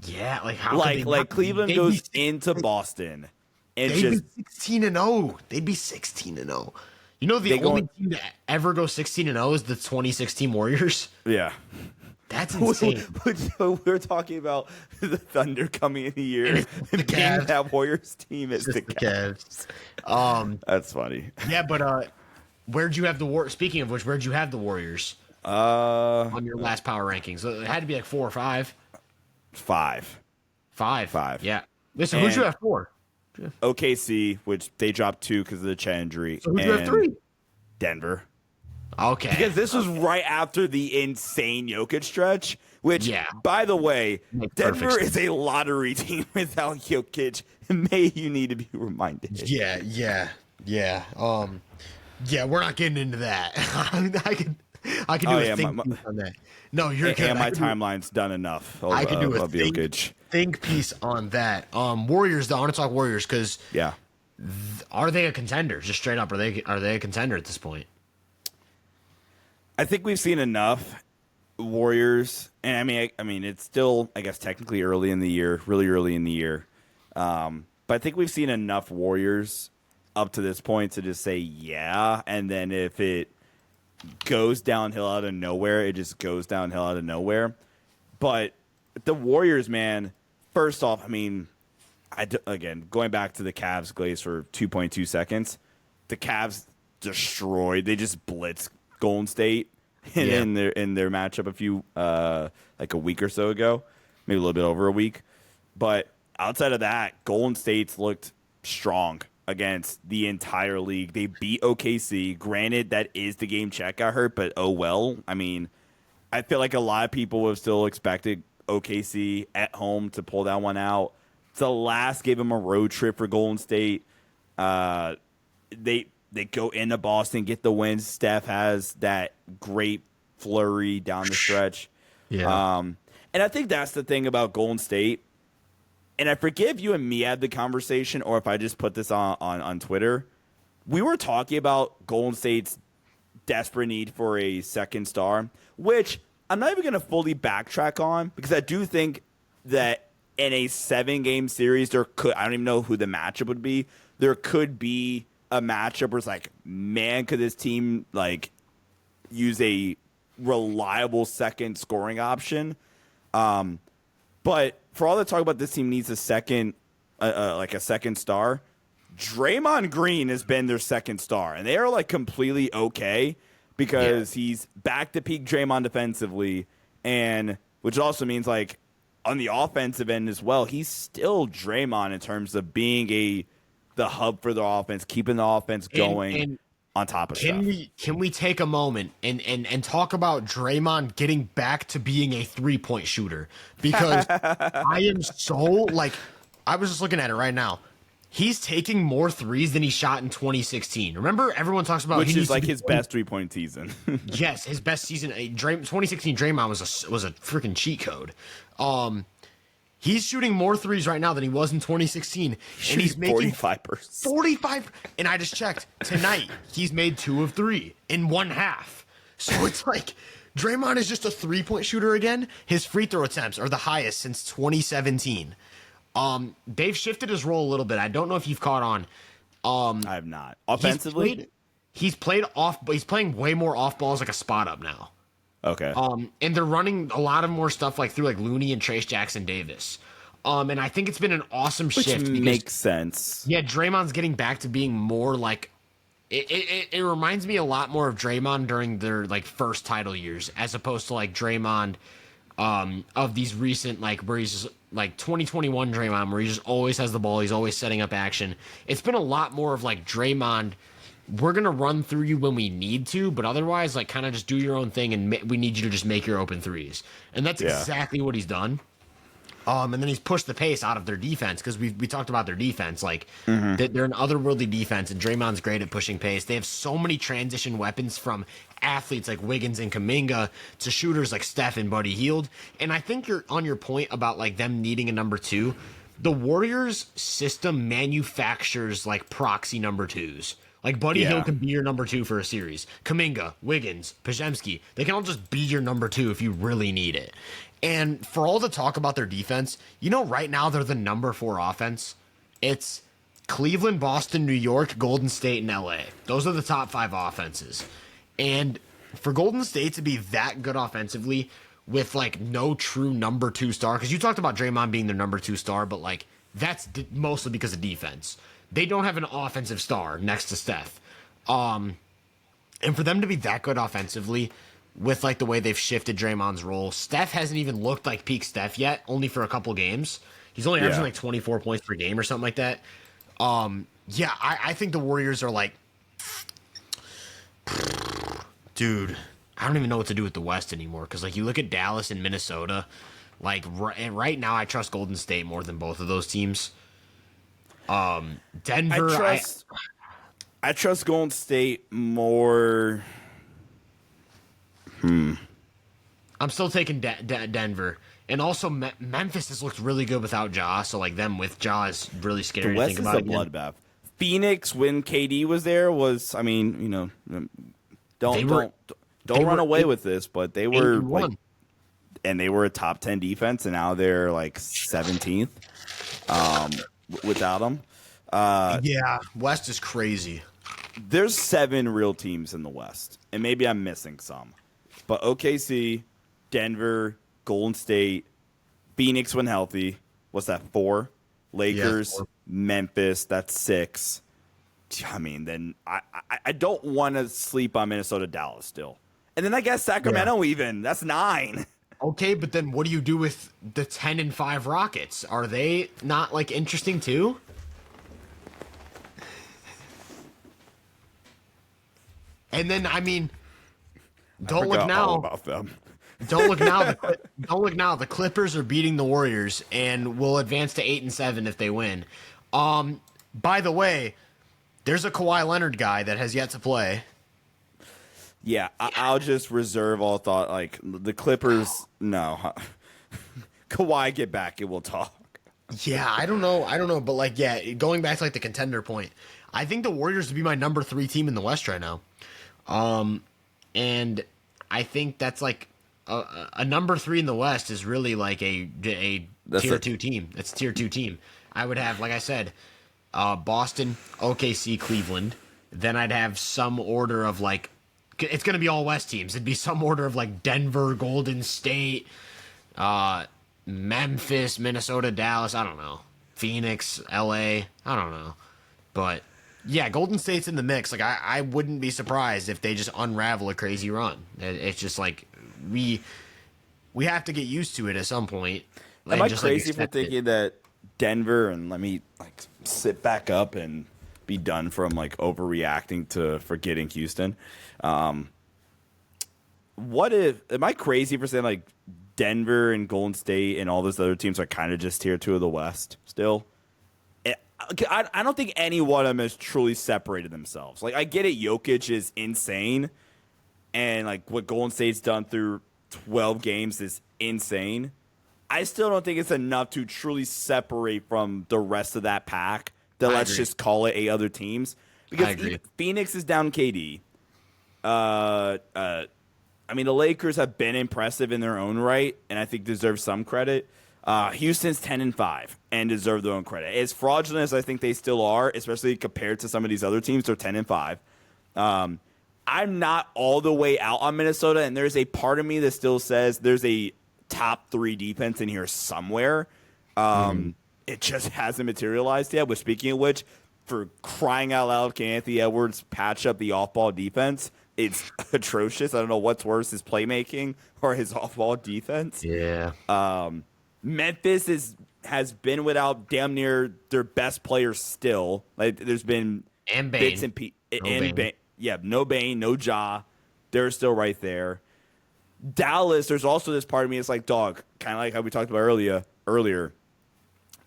Yeah, like how? Like Cleveland goes into Boston and they'd just be 16-0. They'd be 16-0. You know, the only team to ever go 16-0 is the 2016 Warriors. Yeah, that's insane. We're talking about the Thunder coming in the year and being that Warriors team is the Cavs. That's funny. Yeah, but where'd you have the Speaking of which, where'd you have the Warriors? On your last power rankings, it had to be like 4 or 5. 5. 5. Yeah. Listen, who'd you have 4? OKC, which they dropped 2 because of the Chet injury. So who'd you have 3? Denver. Okay. Because this was right after the insane Jokic stretch, which, by the way, Denver is a lottery team without Jokic. May you need to be reminded. Yeah. Yeah, we're not getting into that. I can do a think piece on that. No, you're good. And my timeline's done enough. I can do a think piece on that. Warriors, though. I want to talk Warriors because are they a contender? Just straight up, are they a contender at this point? I think we've seen enough Warriors, and I mean, it's still, I guess, technically early in the year, really early in the year. But I think we've seen enough Warriors up to this point to just say and then if it goes downhill out of nowhere, it just goes downhill out of nowhere. But the Warriors, man, first off, I mean, again, going back to the Cavs glaze for 2.2 seconds, the Cavs destroyed. They just blitzed Golden State in their matchup a few like a week or so ago, maybe a little bit over a week. But outside of that, Golden State's looked strong against the entire league. They beat OKC. Granted, that is the game Chet got hurt, but oh well. I mean, I feel like a lot of people would have still expected OKC at home to pull that one out. The last gave them a road trip for Golden State. They go into Boston, get the win. Steph has that great flurry down the stretch. Yeah. And I think that's the thing about Golden State. And I forget if you and me had the conversation or if I just put this on Twitter. We were talking about Golden State's desperate need for a second star, which I'm not even going to fully backtrack on because I do think that in a 7-game series, I don't even know who the matchup would be. There could be a matchup where it's like, man, could this team like use a reliable second scoring option? But for all the talk about this team needs a second, like a second star, Draymond Green has been their second star, and they are like completely okay because he's back to peak Draymond defensively, and which also means like on the offensive end as well, he's still Draymond in terms of being the hub for the offense, keeping the offense going. And on top of stuff. Can we take a moment and talk about Draymond getting back to being a 3-point shooter? Because I am so like, I was just looking at it right now. He's taking more threes than he shot in 2016. Remember, everyone talks about which is like his best 3-point season. Yes, his best season. 2016 Draymond was a freaking cheat code. He's shooting more threes right now than he was in 2016, and he's making 45%. 45. And I just checked tonight; he's made 2 of 3 in one half. So it's like Draymond is just a 3-point shooter again. His free throw attempts are the highest since 2017. They've shifted his role a little bit. I don't know if you've caught on. I have not. Offensively, he's played off, but he's playing way more off balls like a spot up now. Okay. And they're running a lot of more stuff like through like Looney and Trace Jackson Davis. And I think it's been an awesome shift. Which makes sense. Yeah, Draymond's getting back to being more like it reminds me a lot more of Draymond during their like first title years as opposed to like Draymond of these recent like where he's just, like 2021 Draymond where he just always has the ball, he's always setting up action. It's been a lot more of like Draymond, we're going to run through you when we need to, but otherwise, like, kind of just do your own thing, and we need you to just make your open threes. And that's exactly what he's done. And then he's pushed the pace out of their defense, because we talked about their defense. Like, they're an otherworldly defense, and Draymond's great at pushing pace. They have so many transition weapons from athletes like Wiggins and Kuminga to shooters like Steph and Buddy Hield. And I think you're on your point about, like, them needing a number 2. The Warriors' system manufactures, like, proxy number 2s. Like, Buddy Hield can be your number 2 for a series. Kuminga, Wiggins, Podziemski, they can all just be your number 2 if you really need it. And for all the talk about their defense, you know, right now they're the number 4 offense. It's Cleveland, Boston, New York, Golden State, and LA. Those are the top 5 offenses. And for Golden State to be that good offensively with, like, no true number 2 star, because you talked about Draymond being their number 2 star, but, like, that's mostly because of defense. They don't have an offensive star next to Steph. And for them to be that good offensively with, like, the way they've shifted Draymond's role, Steph hasn't even looked like peak Steph yet, only for a couple games. He's only averaging, like, 24 points per game or something like that. I think the Warriors are, like, dude, I don't even know what to do with the West anymore, because, like, you look at Dallas and Minnesota, like, right now I trust Golden State more than both of those teams. Denver, I trust Golden State more. I'm still taking Denver, and also Memphis has looked really good without Ja. So like them with Ja is really scary to think about. The West is a bloodbath. Phoenix, when KD was there, was, I mean, you know, don't run away with this, but they were like, and they were a top 10 defense, and now they're like 17th. Without them. West is crazy. There's 7 real teams in the West, and maybe I'm missing some. But OKC, Denver, Golden State, Phoenix when healthy. What's that, 4? Lakers, 4. Memphis, that's 6. I mean, then I don't want to sleep on Minnesota, Dallas still. And then I guess Sacramento even. That's 9. Okay, but then what do you do with the 10-5 Rockets? Are they not like interesting too? And then I mean, don't look now. All about them. Don't look now. Don't look now. The Clippers are beating the Warriors and will advance to 8-7 if they win. By the way, there's a Kawhi Leonard guy that has yet to play. Yeah, I'll just reserve all thought. Like the Clippers, no. Kawhi, get back and we'll talk. Yeah, I don't know, but like, yeah, going back to like the contender point, I think the Warriors would be my number 3 team in the West right now, and I think that's like a number 3 in the West is really like a tier 2 team. It's a tier 2 team. I would have, like I said, Boston, OKC, Cleveland. Then I'd have some order of like. It's going to be all West teams. It'd be some order of like Denver, Golden State, Memphis, Minnesota, Dallas. I don't know. Phoenix, LA. I don't know. But yeah, Golden State's in the mix. Like I wouldn't be surprised if they just unravel a crazy run. It's just like we have to get used to it at some point. Am I crazy for thinking that Denver, and let me like sit back up and be done from like overreacting to forgetting Houston. What if, am I crazy for saying like Denver and Golden State and all those other teams are kind of just tier 2 of the West still? I don't think any one of them has truly separated themselves. Like I get it, Jokic is insane, and like what Golden State's done through 12 games is insane. I still don't think it's enough to truly separate from the rest of that pack. Let's just call it 8 other teams. Because Phoenix is down KD. I mean, the Lakers have been impressive in their own right, and I think deserve some credit. Houston's 10-5 and deserve their own credit. As fraudulent as I think they still are, especially compared to some of these other teams, they're 10-5. I'm not all the way out on Minnesota, and there's a part of me that still says there's a top 3 defense in here somewhere. It just hasn't materialized yet. But speaking of which, for crying out loud, can Anthony Edwards patch up the off-ball defense? It's atrocious. I don't know what's worse, his playmaking or his off-ball defense. Yeah. Memphis has been without damn near their best players still. Like there's been and Bane. bits and Bane. Yeah, no Bane, no Ja. They're still right there. Dallas, there's also this part of me. It's like, dog, kind of like how we talked about earlier.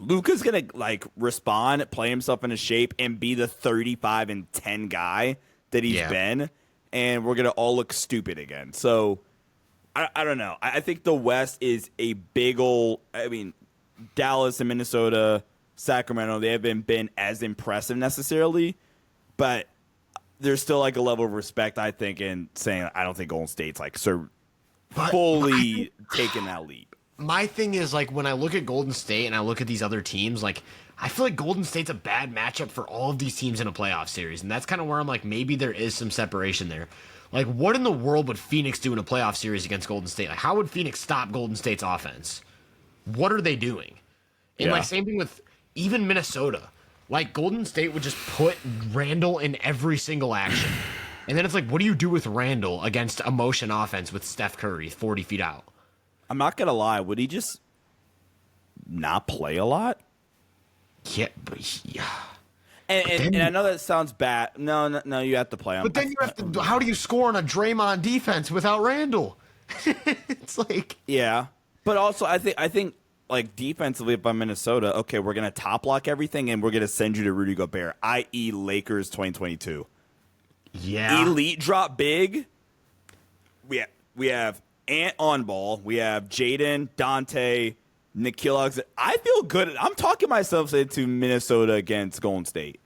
Luka's gonna like respond, play himself into shape, and be the 35-10 guy that he's been, and we're gonna all look stupid again. So I don't know. I think the West is a big old. I mean, Dallas and Minnesota, Sacramento, they haven't been as impressive necessarily, but there's still like a level of respect, I think, in saying I don't think Golden State's like fully taking that leap. My thing is, like, when I look at Golden State and I look at these other teams, like, I feel like Golden State's a bad matchup for all of these teams in a playoff series. And that's kind of where I'm like, maybe there is some separation there. Like, what in the world would Phoenix do in a playoff series against Golden State? Like, how would Phoenix stop Golden State's offense? What are they doing? And, like, same thing with even Minnesota. Like, Golden State would just put Randall in every single action. And then it's like, what do you do with Randall against a motion offense with Steph Curry 40 feet out? I'm not going to lie. Would he just not play a lot? Yeah, but yeah. And I know that sounds bad. No, you have to play him. But then you have to. How do you score on a Draymond defense without Randall? It's like. Yeah, but also I think like defensively by Minnesota. Okay, we're gonna top lock everything, and we're gonna send you to Rudy Gobert, i.e. Lakers 2022. Yeah. Elite drop big. We have Ant on ball. We have Jaden, Dante, Nikhil Alexander. I feel good. I'm talking myself into Minnesota against Golden State.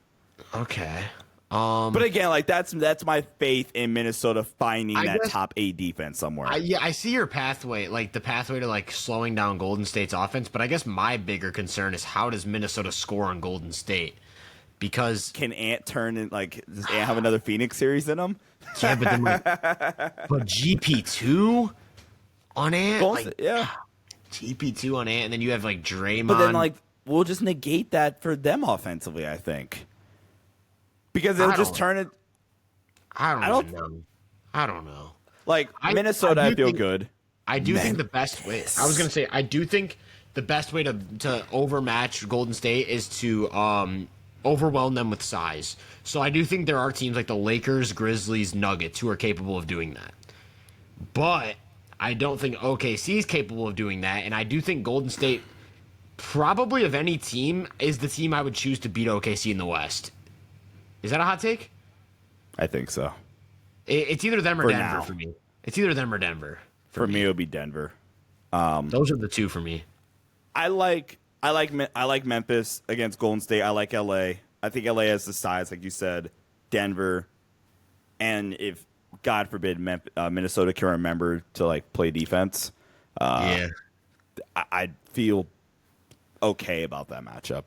Okay. But again, like that's my faith in Minnesota finding top 8 defense somewhere. I see your pathway, like the pathway to like slowing down Golden State's offense. But I guess my bigger concern is how does Minnesota score on Golden State? Because can Ant turn in like does Ant have another Phoenix series in him? Yeah, but then but GP2 on Ant, GP2 on Ant, and then you have like Draymond. But then like we'll just negate that for them offensively, I think, because they'll just turn it. I don't know. Like Minnesota, I feel good. I do think the best way. I was gonna say I do think the best way to overmatch Golden State is to overwhelm them with size. So I do think there are teams like the Lakers, Grizzlies, Nuggets who are capable of doing that. But I don't think OKC is capable of doing that, and I do think Golden State, probably of any team, is the team I would choose to beat OKC in the West. Is that a hot take? I think so. It's either them or Denver for me. It's either them or Denver. For me, it would be Denver. Those are the two for me. I like Memphis against Golden State. I like LA. I think LA has the size, like you said. Denver, and if God forbid Minnesota can remember to like play defense, I feel okay about that matchup.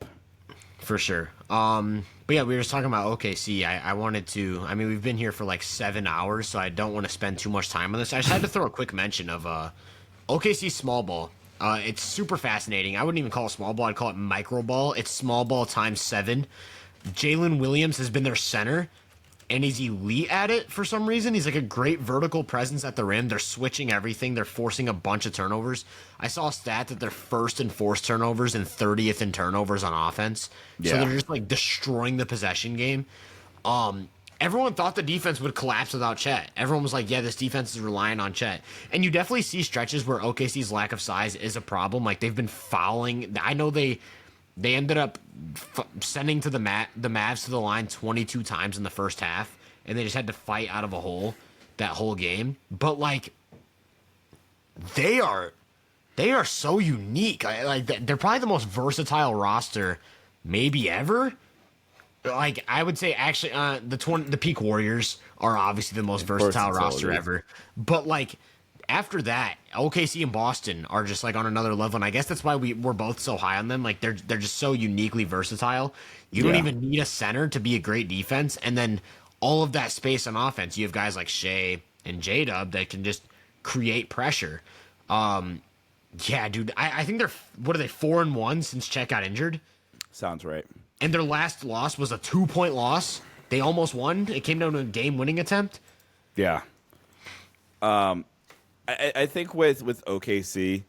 For sure. But yeah, we were just talking about OKC. I wanted to. I mean, we've been here for like 7 hours, so I don't want to spend too much time on this. I just had to throw a quick mention of OKC small ball. It's super fascinating. I wouldn't even call it small ball. I'd call it micro ball. It's small ball times 7. Jalen Williams has been their center, and he's elite at it for some reason. He's like a great vertical presence at the rim. They're switching everything. They're forcing a bunch of turnovers. I saw a stat that they're first in forced turnovers and 30th in turnovers on offense. Yeah. So they're just like destroying the possession game. Everyone thought the defense would collapse without Chet. Everyone was like, yeah, this defense is relying on Chet. And you definitely see stretches where OKC's lack of size is a problem. Like, they've been fouling. I know they ended up sending to the Mavs to the line 22 times in the first half, and they just had to fight out of a hole that whole game. But, like, they are so unique. Like, they're probably the most versatile roster maybe ever. Like, I would say, actually, the peak Warriors are obviously the most versatile roster ever. But, like, after that, OKC and Boston are just, like, on another level. And I guess that's why we're both so high on them. Like, they're just so uniquely versatile. You don't even need a center to be a great defense. And then all of that space on offense, you have guys like Shea and J-Dub that can just create pressure. Yeah, dude, I think they're, 4-1 since Chet got injured? Sounds right. And their last loss was a 2-point loss. They almost won. It came down to a game-winning attempt. Yeah. I think with OKC,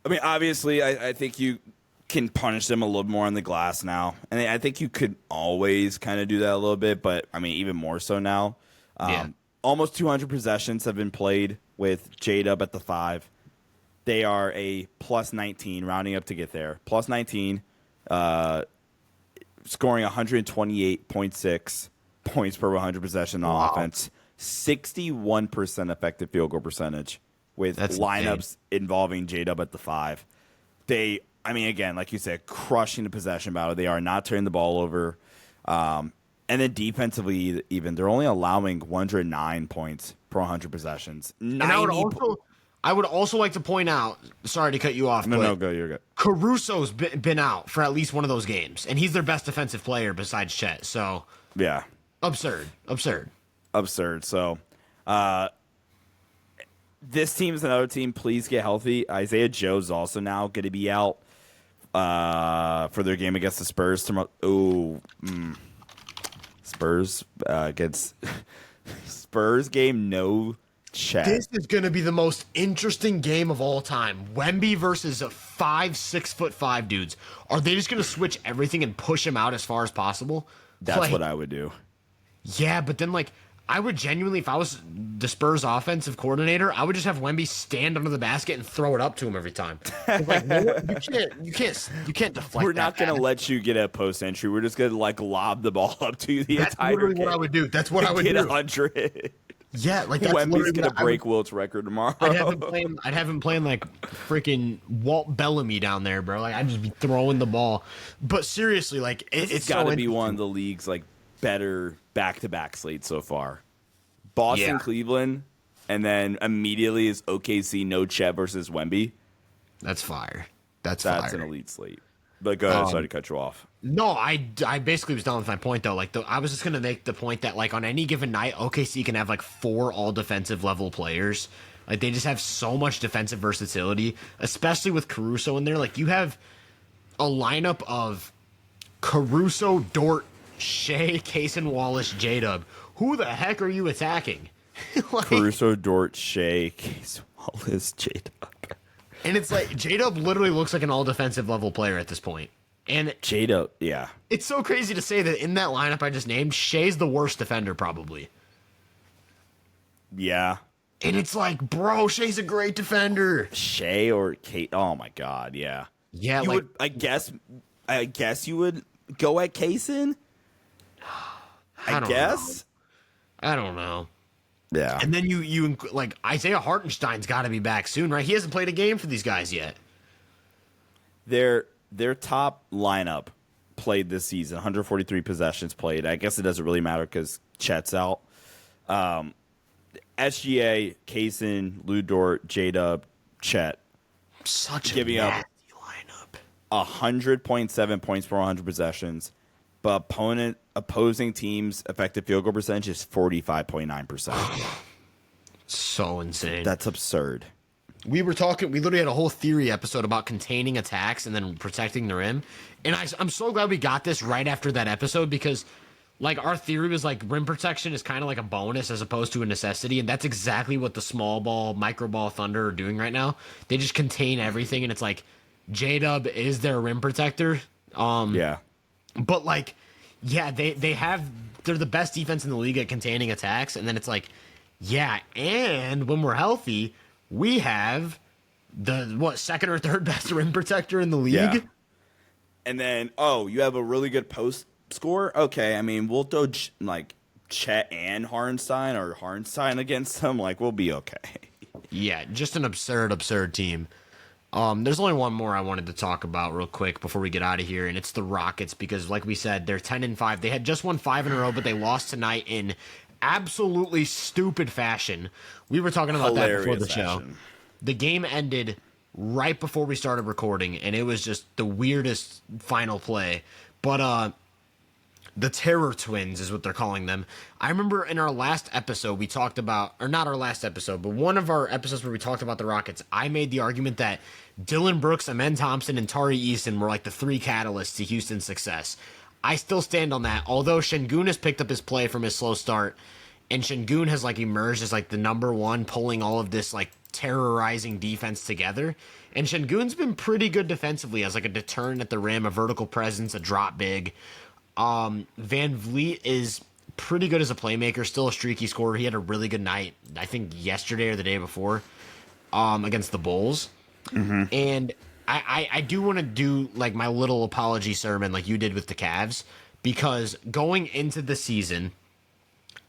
I mean, obviously, I think you can punish them a little more on the glass now. And I think you could always kind of do that a little bit, but, I mean, even more so now. Almost 200 possessions have been played with J-Dub at the 5. They are a plus 19, rounding up to get there. Plus 19, scoring 128.6 points per 100 possession on offense. 61% effective field goal percentage with lineups involving J-Dub at the 5. They, I mean, again, like you said, crushing the possession battle. They are not turning the ball over. And then defensively, even, they're only allowing 109 points per 100 possessions. And I would also like to point out, sorry to cut you off. No, go, you're good. Caruso's been out for at least one of those games, and he's their best defensive player besides Chet. So, yeah. Absurd. So, this team's another team. Please get healthy. Isaiah Joe's also now going to be out for their game against the Spurs tomorrow. Spurs against Spurs game, no Chet. This is going to be the most interesting game of all time. Wemby versus 6'5" dudes. Are they just going to switch everything and push him out as far as possible? That's what I would do. Yeah, but then, like, I would genuinely, if I was the Spurs offensive coordinator, I would just have Wemby stand under the basket and throw it up to him every time. Like, you can't deflect. We're not going to let you get a post entry. We're just going to like lob the ball up to you the entire game. That's what I would do. That's what I would do. Get 100. Yeah, like that's Wemby's going to break Wilt's record tomorrow. I'd have him playing like freaking Walt Bellamy down there, bro. Like, I'd just be throwing the ball. But seriously, like it's got to be one of the league's like better back-to-back slates so far. Boston, Cleveland, and then immediately is OKC, no Chet versus Wemby. That's fire. That's an elite slate. But go ahead, sorry to cut you off. No, I basically was done with my point, though. Like, I was just going to make the point that, like, on any given night, OKC can have, like, 4 all-defensive level players. Like, they just have so much defensive versatility, especially with Caruso in there. Like, you have a lineup of Caruso, Dort, Shea, Cason Wallace, J-Dub. Who the heck are you attacking? Like, Caruso, Dort, Shea, Case Wallace, J-Dub. and it's like J-Dub literally looks like an all defensive level player at this point. And J-Dub, yeah. it's so crazy to say that in that lineup I just named, Shea's the worst defender probably. Yeah. And it's like, bro, Shea's a great defender. Shea or Kate. Oh my God, yeah. Yeah, You like would, I guess you would go at Kaysen. I guess. I don't know. Yeah. And then you like Isaiah Hartenstein's got to be back soon, right? He hasn't played a game for these guys yet. Their top lineup played this season, 143 possessions played. I guess it doesn't really matter because Chet's out. SGA, Kaysen, Lou Dort, J-Dub, Chet. Such a Giving up nasty lineup. 100.7 points per 100 possessions, but opposing teams' effective field goal percentage is 45.9%. So insane. That's absurd. We literally had a whole theory episode about containing attacks and then protecting the rim. And I'm so glad we got this right after that episode because, like, our theory was, like, rim protection is kind of like a bonus as opposed to a necessity. And that's exactly what the small ball, micro ball Thunder are doing right now. They just contain everything. And it's like, J-Dub is their rim protector. Yeah. But, like, yeah, they're the best defense in the league at containing attacks. And then it's like, yeah, and when we're healthy, we have the second or third best rim protector in the league. Yeah. And then, you have a really good post score? Okay, I mean, we'll throw like Chet and Hartenstein or Hartenstein against them. Like, we'll be okay. Yeah, just an absurd team. There's only one more I wanted to talk about real quick before we get out of here, and it's the Rockets because, like we said, they're 10-5. They had just won 5 in a row, but they lost tonight in absolutely stupid fashion. We were talking about that before the show. The game ended right before we started recording, and it was just the weirdest final play. But the Terror Twins is what they're calling them. I remember in our last episode we talked about, or not our last episode, but one of our episodes where we talked about the Rockets, I made the argument that Dylan Brooks, Amen Thompson, and Tari Eason were like the 3 catalysts to Houston's success. I still stand on that, although Şengün has picked up his play from his slow start, and Şengün has like emerged as like the number one, pulling all of this like terrorizing defense together. And Şengün's been pretty good defensively as like a deterrent at the rim, a vertical presence, a drop big. Van Vliet is pretty good as a playmaker, still a streaky scorer. He had a really good night, I think yesterday or the day before, against the Bulls. Mm-hmm. And I do want to do like my little apology sermon like you did with the Cavs, because going into the season,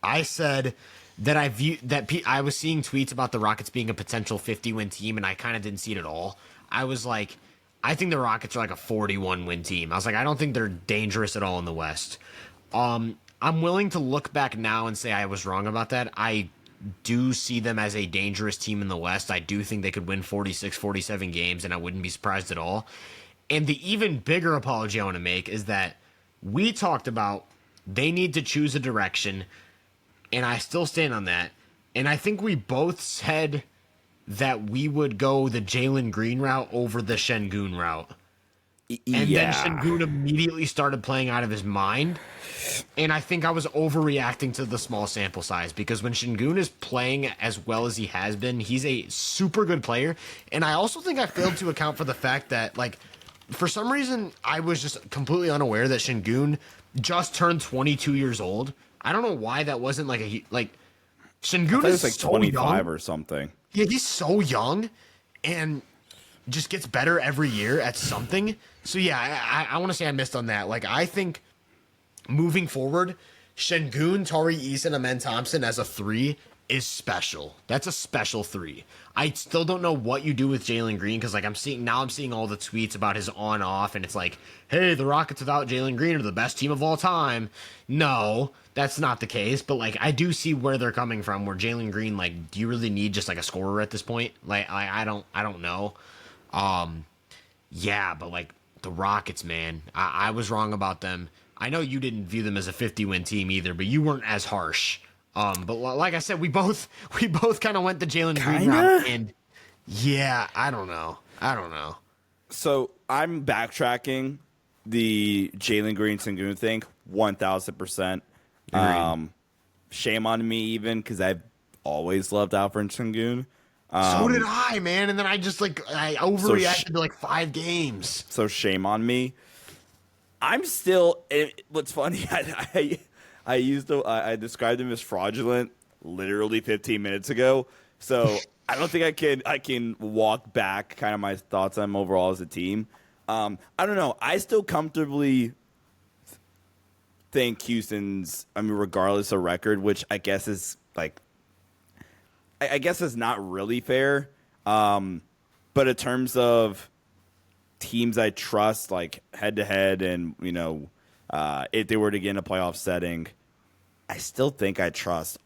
I said that I was seeing tweets about the Rockets being a potential 50-win team, and I kind of didn't see it at all. I was like, I think the Rockets are like a 41-win team. I was like, I don't think they're dangerous at all in the West. I'm willing to look back now and say I was wrong about that. I do see them as a dangerous team in the West. I do think they could win 46, 47 games, and I wouldn't be surprised at all. And the even bigger apology I want to make is that we talked about they need to choose a direction, and I still stand on that. And I think we both said that we would go the Jalen Green route over the Şengün route. And then Şengün immediately started playing out of his mind. And I think I was overreacting to the small sample size, because when Şengün is playing as well as he has been, he's a super good player. And I also think I failed to account for the fact that, like, for some reason, I was just completely unaware that Şengün just turned 22 years old. I don't know why that wasn't Şengün is like so 25 young. or something. Yeah, he's so young and just gets better every year at something. So yeah, I want to say I missed on that. Like, I think moving forward, Şengün, Tari Eason, Amen Thompson as a 3 is special. That's a special 3. I still don't know what you do with Jalen Green, because like I'm seeing all the tweets about his on-off, and it's like, hey, the Rockets without Jalen Green are the best team of all time. No, that's not the case. But like, I do see where they're coming from. Where Jalen Green, like, do you really need just like a scorer at this point? Like, I don't know. Yeah, but like the Rockets, man, I was wrong about them. I know you didn't view them as a 50-win team either, but you weren't as harsh. But like I said, we both kind of went the Jalen Green route, and yeah, I don't know. So I'm backtracking the Jalen Green Şengün thing 1,000%. Shame on me even, because always loved Alfred Sengun. So did I, man. And then I overreacted to like 5 games. So shame on me. I'm still. What's funny? I described him as fraudulent literally 15 minutes ago. So I don't think I can walk back kind of my thoughts on him overall as a team. I don't know. I still comfortably think Houston's. I mean, regardless of record, which I guess is like. I guess is not really fair. But in terms of teams I trust, like head to head, and if they were to get in a playoff setting, I still think I trust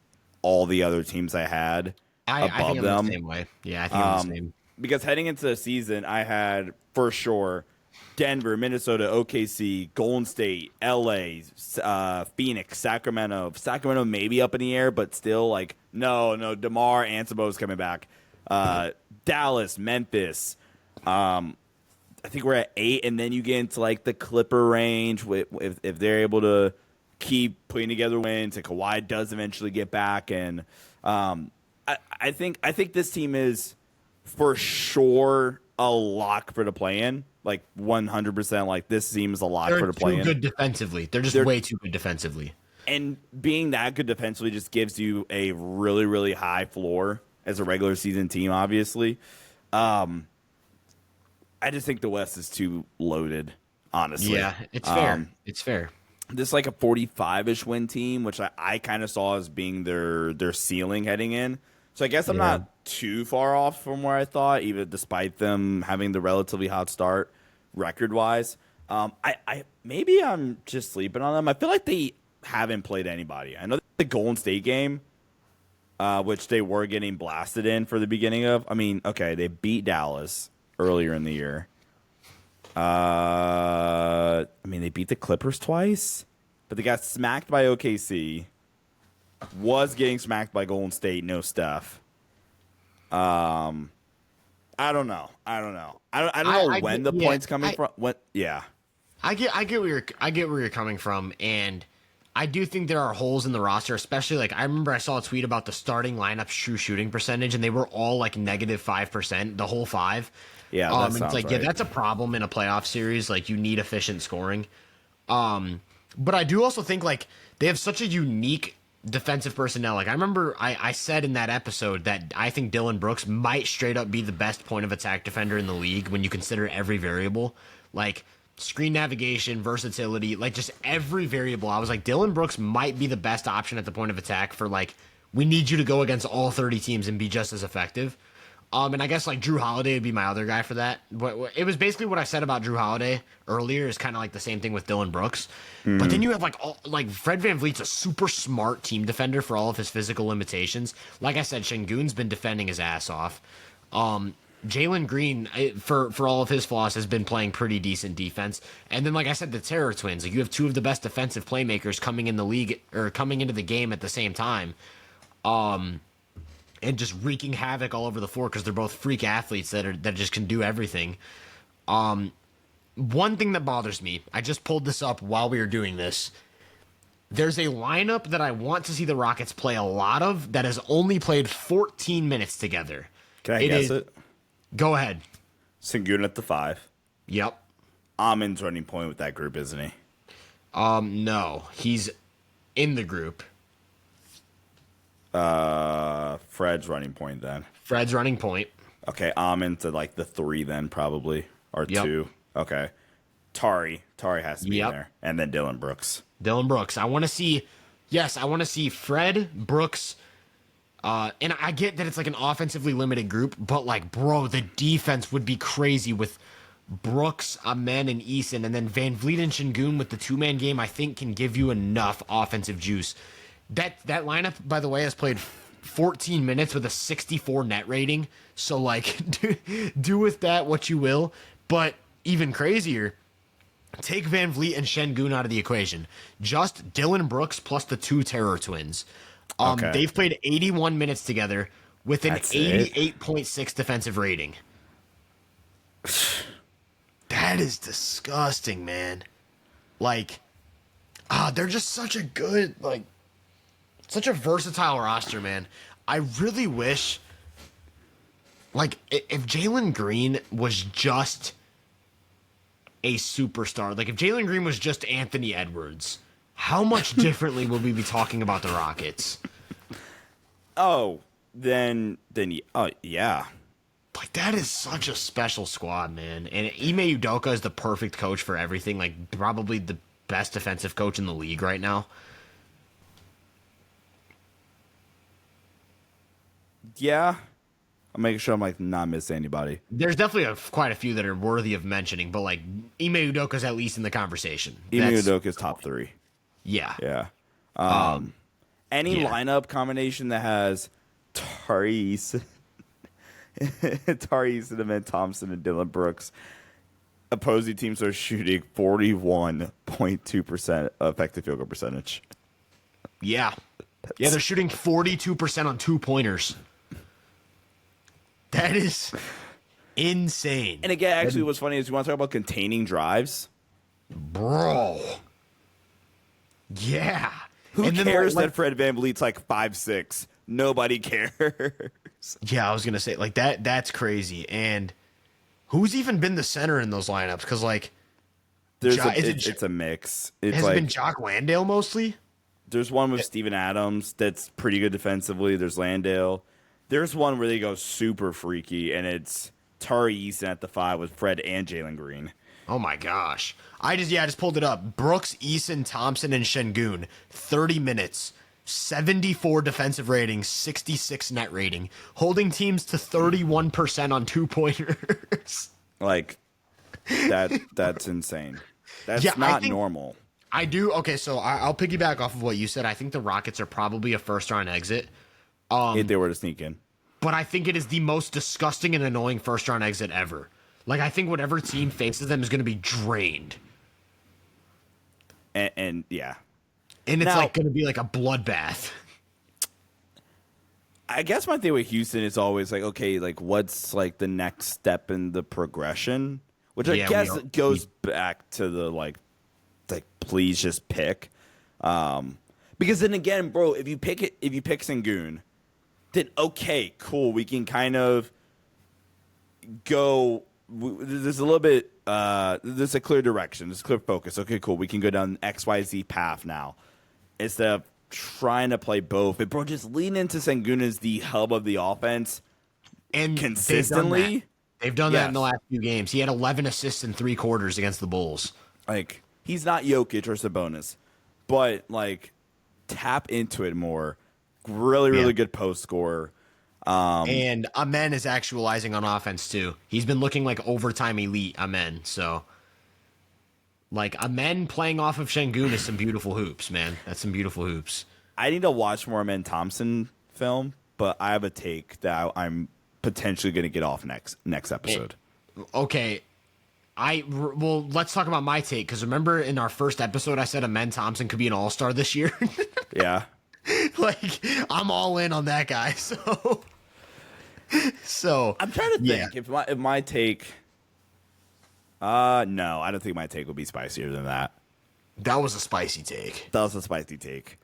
all the other teams I had above I think them. I'm the same way. Yeah, I think I'm the same. Because heading into the season, I had for sure Denver, Minnesota, OKC, Golden State, LA, Phoenix, Sacramento. Sacramento maybe up in the air, but still like no. DeMar Ansebo's coming back. Dallas, Memphis. I think we're at 8, and then you get into like the Clipper range if they're able to keep putting together wins, and Kawhi does eventually get back. And I think this team is for sure a lock for the play-in. Like 100%, like this seems a lot for the play-in. They're too good defensively. They're way too good defensively. And being that good defensively just gives you a really, really high floor as a regular season team, obviously. I just think the West is too loaded, honestly. Yeah, it's fair. It's fair. This is like a 45-ish win team, which I kind of saw as being their ceiling heading in. So I guess I'm not too far off from where I thought, even despite them having the relatively hot start record-wise. Maybe I'm just sleeping on them. I feel like they haven't played anybody. I know the Golden State game, which they were getting blasted in for the beginning of. I mean, okay, they beat Dallas earlier in the year. I mean, they beat the Clippers twice, but they got smacked by OKC. Was getting smacked by Golden State, no Steph. I don't know. I don't know when the points coming from. What? Yeah. I get where you're coming from, and I do think there are holes in the roster, especially like I remember I saw a tweet about the starting lineup true shooting percentage, and they were all like -5%, the whole 5. Yeah, that sounds it's like right. yeah, that's a problem in a playoff series. Like you need efficient scoring. But I do also think like they have such a unique defensive personnel. Like I remember I said in that episode that I think Dylan Brooks might straight up be the best point of attack defender in the league when you consider every variable, like screen navigation, versatility, like just every variable. I was like, Dylan Brooks might be the best option at the point of attack for like, we need you to go against all 30 teams and be just as effective. And I guess like Drew Holiday would be my other guy for that. It was basically what I said about Drew Holiday earlier is kind of like the same thing with Dylan Brooks. But then you have like Fred VanVleet's a super smart team defender for all of his physical limitations. Like I said, Şengün's been defending his ass off. Jalen Green, for all of his flaws, has been playing pretty decent defense. And then, like I said, the Terror Twins. Like you have 2 of the best defensive playmakers coming in the league or coming into the game at the same time. And just wreaking havoc all over the floor because they're both freak athletes that just can do everything. One thing that bothers me, I just pulled this up while we were doing this. There's a lineup that I want to see the Rockets play a lot of that has only played 14 minutes together. Can I guess it? Go ahead. Sengun at the 5. Yep. Amin's running point with that group, isn't he? No, he's in the group. Fred's running point then. Fred's running point. Okay, Amin to like the 3 then probably, or Yep. 2. Okay, Tari has to be in there, and then Dylan Brooks. Dylan Brooks. I want to see Fred, Brooks, and I get that it's like an offensively limited group, but like, bro, the defense would be crazy with Brooks, Amen, and Eason, and then VanVleet and Şengün with the 2-man game. I think can give you enough offensive juice. That lineup, by the way, has played 14 minutes with a 64 net rating. So, like, do with that what you will. But even crazier, take VanVleet and Şengün out of the equation. Just Dylan Brooks plus the 2 Terror Twins. Okay. They've played 81 minutes together with an That's it? 88.6 defensive rating. That is disgusting, man. Like, they're just such a good, like, such a versatile roster, man. I really wish, like, if Jalen Green was just a superstar, like if Jalen Green was just Anthony Edwards, how much differently would we be talking about the Rockets? Oh, then yeah. Like, that is such a special squad, man. And Ime Udoka is the perfect coach for everything. Like, probably the best defensive coach in the league right now. Yeah. I'm making sure I'm like not missing anybody. There's definitely quite a few that are worthy of mentioning, but like Ime Udoka's at least in the conversation. Ime Udoka's top 3. Yeah. Yeah. Any lineup combination that has Tyrese and Amen Thompson and Dylan Brooks, opposing teams are shooting 41.2% effective field goal percentage. Yeah. Yeah, they're shooting 42% on 2-pointers. That is insane. And again, actually, what's funny is you want to talk about containing drives? Bro. Yeah. Who cares that Fred VanVleet's like 5'6"? Nobody cares. Yeah, I was going to say, like, that's crazy. And who's even been the center in those lineups? Because, like, it's a mix. Has it been Jock Landale mostly? There's one with Steven Adams that's pretty good defensively. There's Landale. There's one where they go super freaky, and it's Tari Eason at the 5 with Fred and Jalen Green. Oh, my gosh. I just pulled it up. Brooks, Eason, Thompson, and Şengün. 30 minutes. 74 defensive rating, 66 net rating. Holding teams to 31% on 2-pointers. Like, that's insane. That's not normal. I do. Okay, so I'll piggyback off of what you said. I think the Rockets are probably a first-round exit. If they were to sneak in. But I think it is the most disgusting and annoying first-round exit ever. Like, I think whatever team faces them is going to be drained. And yeah. And it's like going to be like a bloodbath. I guess my thing with Houston is always like, okay, like what's like the next step in the progression? Which I guess goes back to the like please just pick. Because then again, bro, if you pick Şengün, then okay, cool, we can kind of go. There's a little bit. There's a clear direction. There's a clear focus. Okay, cool, we can go down XYZ path now instead of trying to play both. But bro, just lean into Şengün as the hub of the offense and consistently. They've done that in the last few games. He had 11 assists in 3 quarters against the Bulls. Like, he's not Jokic or Sabonis, but like tap into it more. Really good post scorer. And Amen is actualizing on offense too. He's been looking like overtime elite, Amen. So, like, Amen playing off of Şengün is some beautiful hoops, man. That's some beautiful hoops. I need to watch more Amen Thompson film, but I have a take that I'm potentially going to get off next episode. Okay. Well, let's talk about my take, because remember in our first episode I said Amen Thompson could be an all-star this year? Yeah. Like, I'm all in on that guy, so I'm trying to think if my take. No, I don't think my take will be spicier than that. That was a spicy take. That was a spicy take.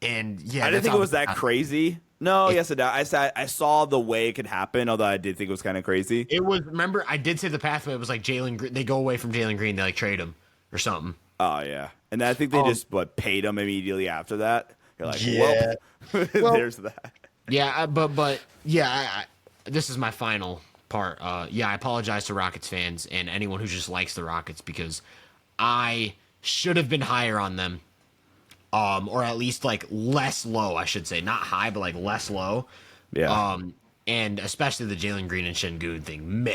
And I didn't think it was that crazy. No, yes, I saw the way it could happen, although I did think it was kind of crazy. It was. Remember, I did say the pathway was like Jalen Green. They go away from Jalen Green, they like trade him or something. Oh yeah, and I think they just paid him immediately after that. You're like, well, there's that. Yeah, but yeah, this is my final part. I apologize to Rockets fans and anyone who just likes the Rockets, because I should have been higher on them, or at least like less low, I should say, not high, but like less low. Yeah. And especially the Jalen Green and Şengün thing,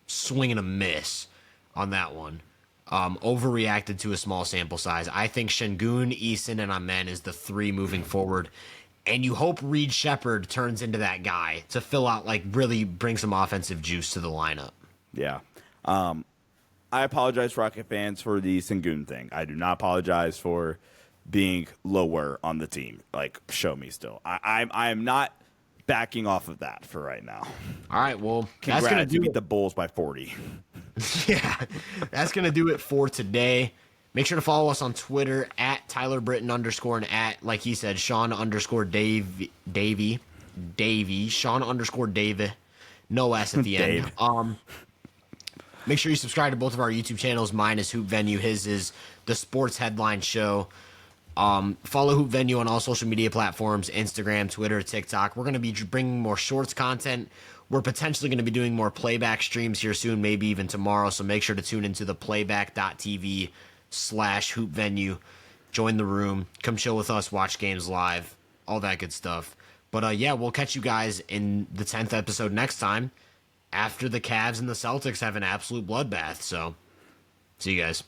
swing and a miss on that one. Overreacted to a small sample size. I think Şengün, Eason, and Amen is the 3 moving forward. And you hope Reed Shepherd turns into that guy to fill out, like, really bring some offensive juice to the lineup. Yeah. I apologize, Rocket fans, for the Şengün thing. I do not apologize for being lower on the team. Like, show me still. I am not backing off of that for right now. All right, well, that's going to beat the Bulls by 40. Yeah, that's going to do it for today. Make sure to follow us on Twitter at Tyler Britton _ and at, like he said, Sean _ Davey. Davey, Sean_Davey, no S at the end. Dave. Make sure you subscribe to both of our YouTube channels. Mine is Hoop Venue. His is the Sports Headline Show. Follow Hoop Venue on all social media platforms, Instagram, Twitter, TikTok. We're going to be bringing more shorts content. We're potentially going to be doing more playback streams here soon, maybe even tomorrow. So make sure to tune into the playback.tv/Hoop Venue. Join the room. Come chill with us. Watch games live. All that good stuff. But yeah, we'll catch you guys in the 10th episode next time after the Cavs and the Celtics have an absolute bloodbath. So see you guys.